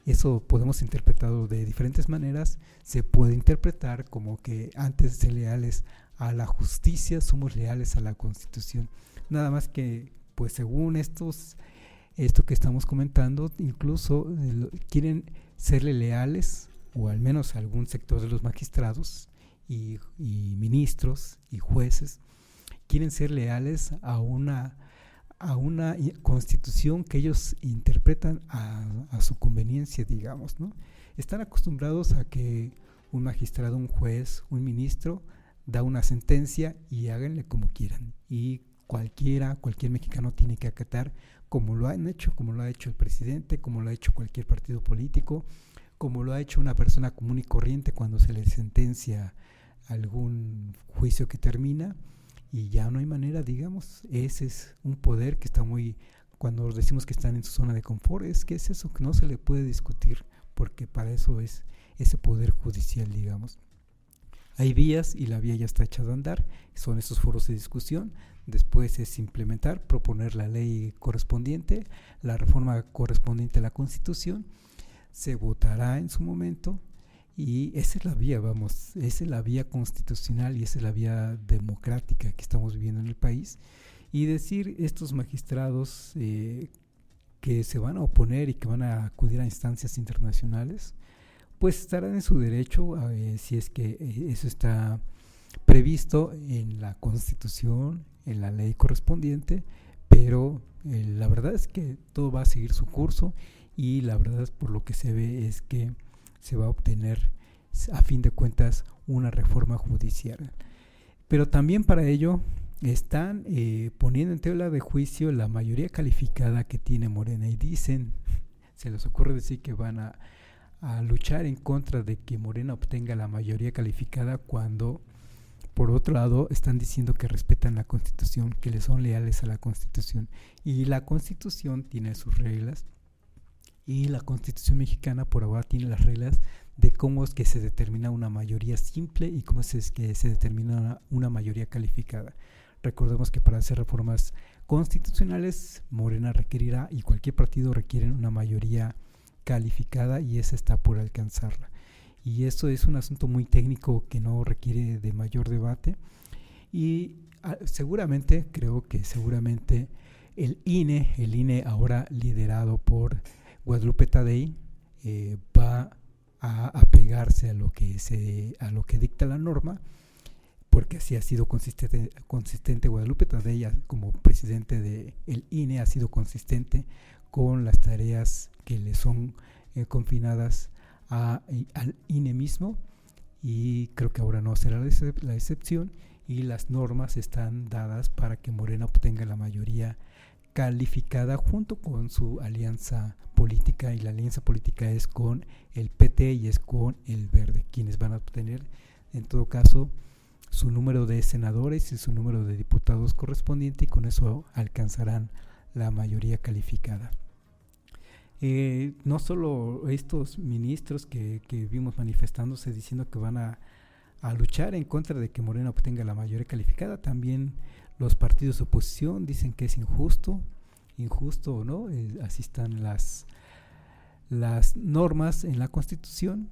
Eso podemos interpretarlo de diferentes maneras. Se puede interpretar como que antes de ser leales a la justicia, somos leales a la Constitución. Nada más que, pues según esto que estamos comentando, incluso quieren serle leales, o al menos algún sector de los magistrados y ministros y jueces, quieren ser leales a una constitución que ellos interpretan a su conveniencia, digamos, ¿no? Están acostumbrados a que un magistrado, un juez, un ministro da una sentencia y háganle como quieran, y cualquier mexicano tiene que acatar, como lo han hecho, como lo ha hecho el presidente, como lo ha hecho cualquier partido político, como lo ha hecho una persona común y corriente cuando se le sentencia algún juicio que termina. Y ya no hay manera, digamos. Ese es un poder que está cuando decimos que están en su zona de confort, es eso, que no se le puede discutir, porque para eso es ese poder judicial, digamos. Hay vías y la vía ya está hecha de andar, son esos foros de discusión. Después es implementar, proponer la ley correspondiente, la reforma correspondiente a la Constitución, se votará en su momento. Y esa es la vía, esa es la vía constitucional y esa es la vía democrática que estamos viviendo en el país. Y decir estos magistrados que se van a oponer y que van a acudir a instancias internacionales, pues estarán en su derecho, si es que eso está previsto en la Constitución, en la ley correspondiente, pero la verdad es que todo va a seguir su curso y la verdad, por lo que se ve, es que se va a obtener a fin de cuentas una reforma judicial. Pero también para ello están poniendo en tela de juicio la mayoría calificada que tiene Morena, y dicen, se les ocurre decir que van a luchar en contra de que Morena obtenga la mayoría calificada, cuando por otro lado están diciendo que respetan la Constitución, que le son leales a la Constitución, y la Constitución tiene sus reglas. Y la Constitución mexicana por ahora tiene las reglas de cómo es que se determina una mayoría simple y cómo es que se determina una mayoría calificada. Recordemos que para hacer reformas constitucionales, Morena requerirá, y cualquier partido requiere, una mayoría calificada, y esa está por alcanzarla. Y eso es un asunto muy técnico que no requiere de mayor debate. Y creo que seguramente el INE ahora liderado por Guadalupe Tadei, va a apegarse a lo que dicta la norma, porque así ha sido consistente Guadalupe Tadei como presidente del INE, ha sido consistente con las tareas que le son confinadas al INE mismo, y creo que ahora no será la excepción, y las normas están dadas para que Morena obtenga la mayoría calificada junto con su alianza política, y la alianza política es con el PT y es con el Verde, quienes van a obtener en todo caso su número de senadores y su número de diputados correspondiente, y con eso alcanzarán la mayoría calificada. No solo estos ministros que vimos manifestándose diciendo que van a luchar en contra de que Morena obtenga la mayoría calificada, también los partidos de oposición dicen que es injusto o no, así están las normas en la Constitución.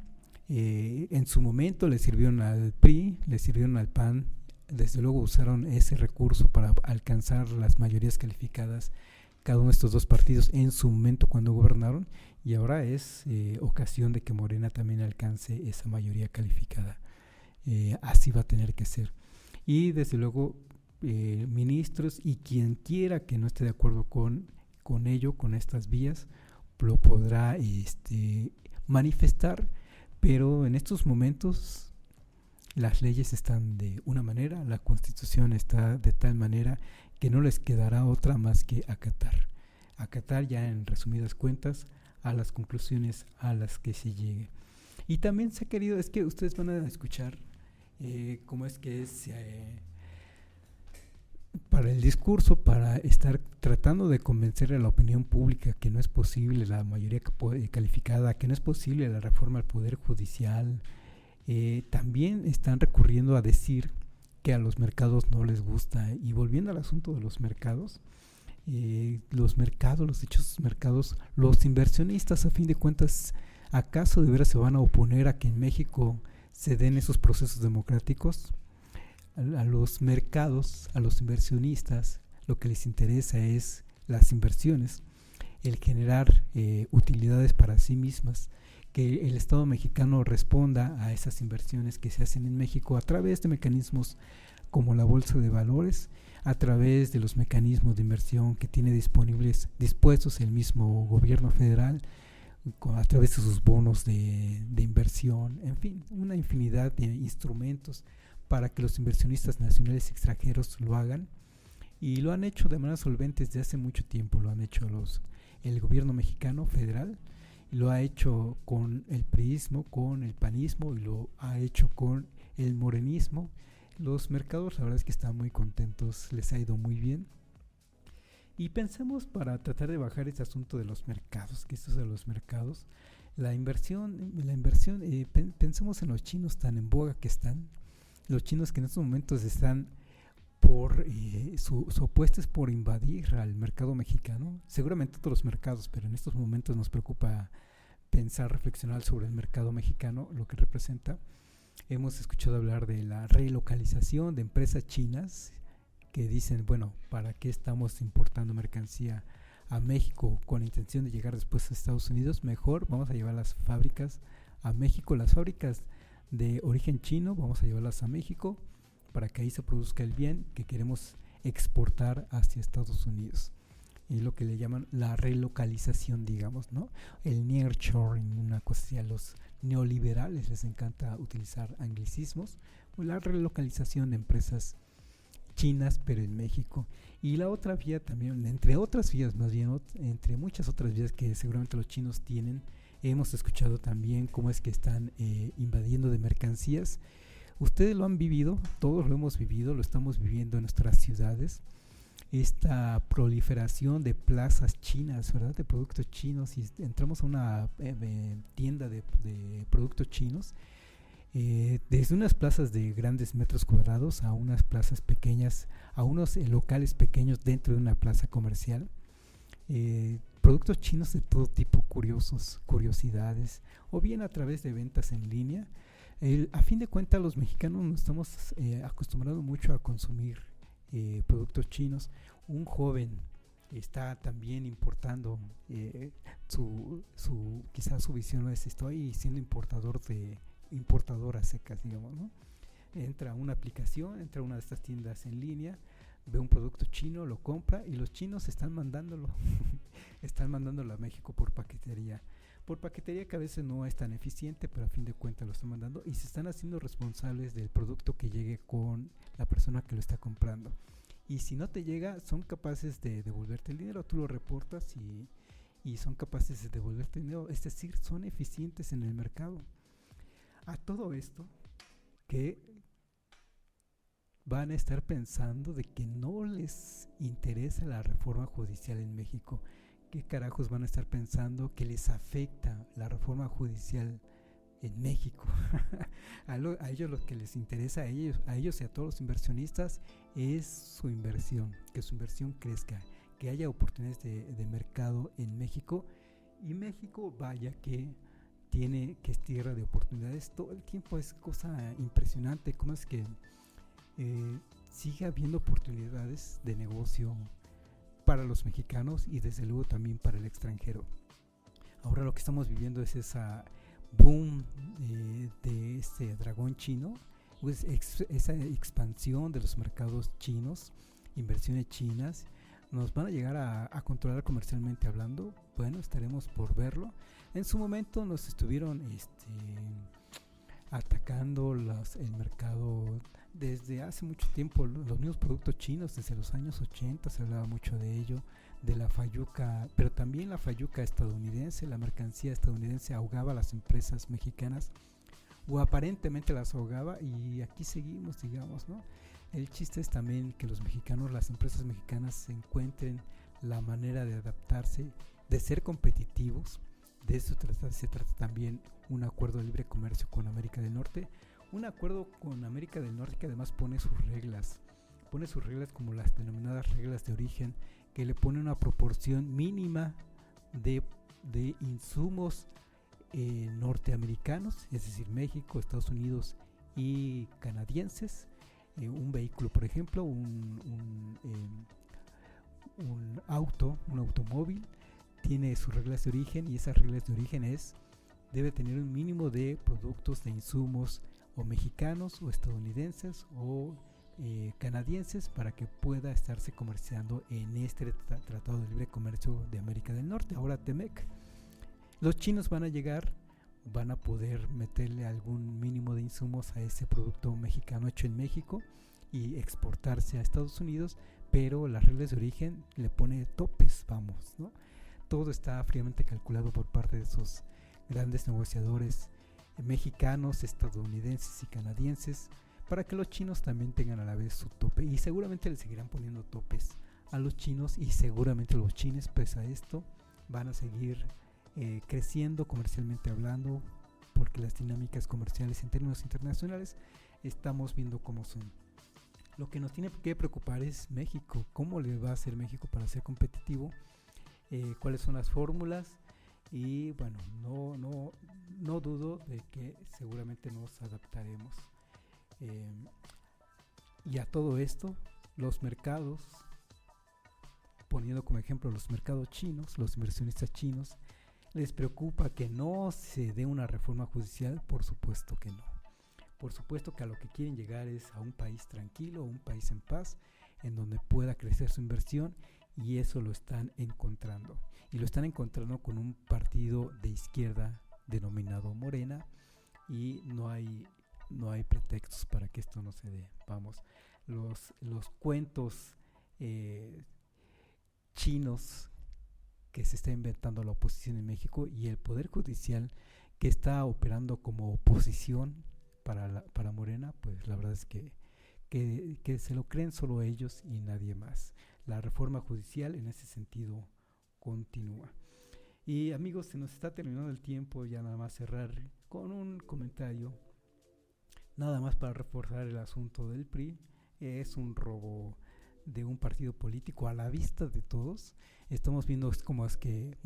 En su momento le sirvieron al PRI, le sirvieron al PAN, desde luego usaron ese recurso para alcanzar las mayorías calificadas cada uno de estos dos partidos en su momento cuando gobernaron, y ahora es ocasión de que Morena también alcance esa mayoría calificada. Así va a tener que ser. Y desde luego ministros y quien quiera que no esté de acuerdo con ello, con estas vías, lo podrá manifestar, pero en estos momentos las leyes están de una manera, la Constitución está de tal manera que no les quedará otra más que acatar ya en resumidas cuentas a las conclusiones a las que se llegue. Y también se ha querido, es que ustedes van a escuchar cómo es que es para el discurso, para estar tratando de convencer a la opinión pública que no es posible la mayoría calificada, que no es posible la reforma al Poder Judicial. También están recurriendo a decir que a los mercados no les gusta. Y volviendo al asunto de los mercados, los dichosos mercados, los inversionistas, a fin de cuentas, ¿acaso de veras se van a oponer a que en México se den esos procesos democráticos? A los mercados, a los inversionistas, lo que les interesa es las inversiones, el generar utilidades para sí mismas, que el Estado mexicano responda a esas inversiones que se hacen en México a través de mecanismos como la Bolsa de Valores, a través de los mecanismos de inversión que tiene dispuestos el mismo gobierno federal, a través de sus bonos de inversión, en fin, una infinidad de instrumentos para que los inversionistas nacionales y extranjeros lo hagan, y lo han hecho de manera solvente desde hace mucho tiempo. Lo han hecho el gobierno mexicano federal, lo ha hecho con el priismo, con el panismo, y lo ha hecho con el morenismo. Los mercados, la verdad es que están muy contentos, les ha ido muy bien. Y pensemos, para tratar de bajar este asunto de los mercados, que esto es de los mercados, la inversión, pensemos en los chinos tan en boga que están, los chinos que en estos momentos están su apuesta es por invadir al mercado mexicano, seguramente todos los mercados, pero en estos momentos nos preocupa pensar, reflexionar sobre el mercado mexicano, lo que representa. Hemos escuchado hablar de la relocalización de empresas chinas que dicen, bueno, ¿para qué estamos importando mercancía a México con la intención de llegar después a Estados Unidos? Mejor vamos a llevar las fábricas a México, las fábricas de origen chino, vamos a llevarlas a México para que ahí se produzca el bien que queremos exportar hacia Estados Unidos. Es lo que le llaman la relocalización, digamos, ¿no? El nearshoring, una cosa así. A los neoliberales les encanta utilizar anglicismos. La relocalización de empresas chinas, pero en México. Y la otra vía también, entre otras vías más bien, entre muchas otras vías que seguramente los chinos tienen, hemos escuchado también cómo es que están invadiendo de mercancías. Ustedes lo han vivido, todos lo hemos vivido, lo estamos viviendo en nuestras ciudades. Esta proliferación de plazas chinas, ¿verdad? De productos chinos, y entramos a una tienda de productos chinos, desde unas plazas de grandes metros cuadrados a unas plazas pequeñas, a unos locales pequeños dentro de una plaza comercial. Productos chinos de todo tipo, curiosidades, o bien a través de ventas en línea. A fin de cuentas, los mexicanos nos estamos acostumbrados mucho a consumir productos chinos. Un joven está también importando, quizás su visión es: estoy siendo importador a secas, digamos, ¿no? Entra a una aplicación, entra a una de estas tiendas en línea, ve un producto chino, lo compra, y los chinos están mandándolo a México por paquetería que a veces no es tan eficiente, pero a fin de cuentas lo están mandando y se están haciendo responsables del producto que llegue con la persona que lo está comprando. Y si no te llega, son capaces de devolverte el dinero. Tú lo reportas y son capaces de devolverte el dinero, es decir, son eficientes en el mercado. A todo esto, que van a estar pensando de que no les interesa la reforma judicial en México. ¿Qué carajos van a estar pensando que les afecta la reforma judicial en México? A ellos lo que les interesa, a ellos y a todos los inversionistas, es su inversión, que su inversión crezca, que haya oportunidades de mercado en México. Y México, vaya que es tierra de oportunidades todo el tiempo. Es cosa impresionante cómo es que sigue habiendo oportunidades de negocio para los mexicanos y desde luego también para el extranjero. Ahora lo que estamos viviendo es esa boom de este dragón chino, pues esa expansión de los mercados chinos, inversiones chinas, nos van a llegar a controlar comercialmente hablando. Bueno, estaremos por verlo. En su momento nos estuvieron atacando el mercado desde hace mucho tiempo, los mismos productos chinos. Desde los años 80 se hablaba mucho de ello, de la fayuca, pero también la fayuca estadounidense, la mercancía estadounidense ahogaba a las empresas mexicanas, o aparentemente las ahogaba, y aquí seguimos, digamos, ¿no? El chiste es también que los mexicanos, las empresas mexicanas, se encuentren la manera de adaptarse, de ser competitivos. De eso se trata también un acuerdo de libre comercio con América del Norte. Un acuerdo con América del Norte que además pone sus reglas como las denominadas reglas de origen, que le pone una proporción mínima de insumos norteamericanos, es decir, México, Estados Unidos y canadienses. Un vehículo, por ejemplo, un automóvil, tiene sus reglas de origen, y esas reglas de origen debe tener un mínimo de productos, de insumos o mexicanos o estadounidenses o canadienses, para que pueda estarse comerciando en este Tratado de Libre Comercio de América del Norte, ahora TEMEC. Los chinos van a llegar, van a poder meterle algún mínimo de insumos a ese producto mexicano hecho en México y exportarse a Estados Unidos, pero las reglas de origen le pone topes, vamos, ¿no? Todo está fríamente calculado por parte de esos grandes negociadores mexicanos, estadounidenses y canadienses, para que los chinos también tengan a la vez su tope, y seguramente le seguirán poniendo topes a los chinos, y seguramente los chinos, pese a esto, van a seguir creciendo comercialmente hablando, porque las dinámicas comerciales en términos internacionales estamos viendo cómo son. Lo que nos tiene que preocupar es México. ¿Cómo le va a hacer México para ser competitivo? ¿Cuáles son las fórmulas? Y bueno, no dudo de que seguramente nos adaptaremos. Y a todo esto, los mercados, poniendo como ejemplo los mercados chinos, los inversionistas chinos, ¿les preocupa que no se dé una reforma judicial? Por supuesto que no. Por supuesto que a lo que quieren llegar es a un país tranquilo, un país en paz, en donde pueda crecer su inversión, y eso lo están encontrando. Y lo están encontrando con un partido de izquierda denominado Morena, y no hay pretextos para que esto no se dé. Vamos, los cuentos chinos que se está inventando la oposición en México, y el Poder Judicial que está operando como oposición para Morena, pues la verdad es que se lo creen solo ellos y nadie más. La reforma judicial en ese sentido continúa. Y amigos, se nos está terminando el tiempo, ya nada más cerrar con un comentario, nada más para reforzar el asunto del PRI. Es un robo de un partido político a la vista de todos. Estamos viendo cómo es que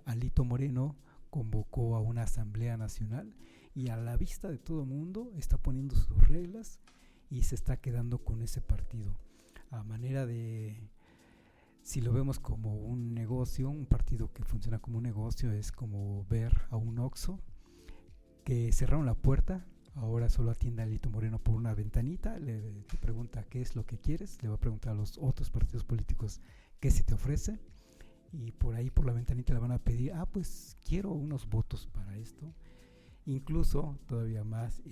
Alito Moreno convocó a una asamblea nacional, y a la vista de todo el mundo está poniendo sus reglas y se está quedando con ese partido. A manera de, si lo vemos como un negocio, un partido que funciona como un negocio, es como ver a un Oxxo que cerraron la puerta. Ahora solo atiende a Alito Moreno por una ventanita, te pregunta qué es lo que quieres, le va a preguntar a los otros partidos políticos qué se te ofrece, y por ahí por la ventanita le van a pedir, pues quiero unos votos para esto. Incluso todavía más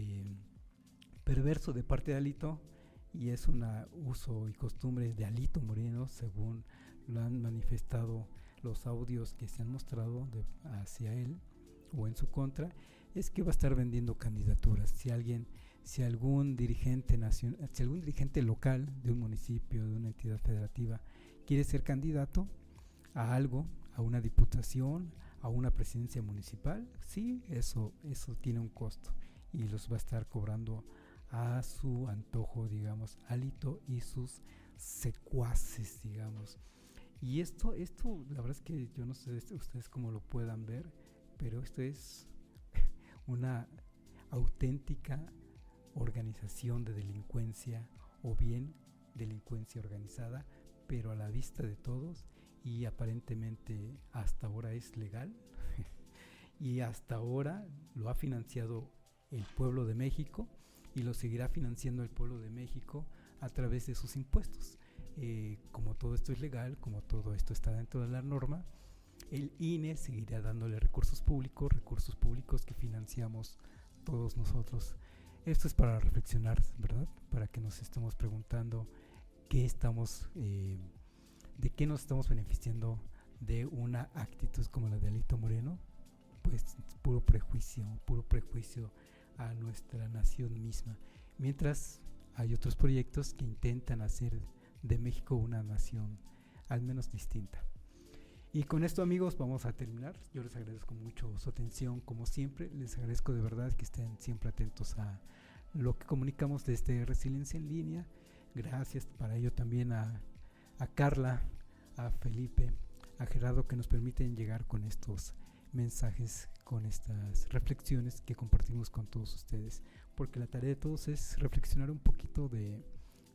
perverso de parte de Alito, y es un uso y costumbre de Alito Moreno, según lo han manifestado los audios que se han mostrado hacia él o en su contra, es que va a estar vendiendo candidaturas. Si algún dirigente nacional, si algún dirigente local de un municipio, de una entidad federativa, quiere ser candidato a algo, a una diputación, a una presidencia municipal, sí, eso tiene un costo, y los va a estar cobrando a su antojo, digamos, Alito y sus secuaces, digamos. Y esto la verdad es que yo no sé ustedes cómo lo puedan ver, pero esto es una auténtica organización de delincuencia o bien delincuencia organizada, pero a la vista de todos y aparentemente hasta ahora es legal y hasta ahora lo ha financiado el pueblo de México y lo seguirá financiando el pueblo de México a través de sus impuestos. Como todo esto es legal, como todo esto está dentro de la norma, el INE seguirá dándole recursos públicos que financiamos todos nosotros. Esto es para reflexionar, ¿verdad? Para que nos estemos preguntando de qué nos estamos beneficiando de una actitud como la de Alito Moreno. Pues puro prejuicio a nuestra nación misma. Mientras hay otros proyectos que intentan hacer de México una nación al menos distinta. Y con esto, amigos, vamos a terminar. Yo les agradezco mucho su atención, como siempre. Les agradezco de verdad que estén siempre atentos a lo que comunicamos desde Resiliencia en Línea. Gracias para ello también a Carla, a Felipe, a Gerardo, que nos permiten llegar con estos mensajes, con estas reflexiones que compartimos con todos ustedes, porque la tarea de todos es reflexionar un poquito de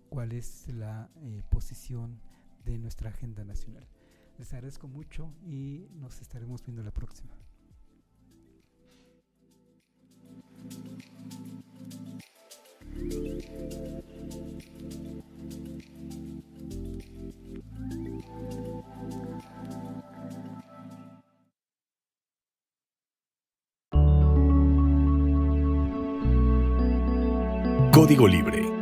cuál es la posición de nuestra agenda nacional. Les agradezco mucho y nos estaremos viendo la próxima. Código Libre.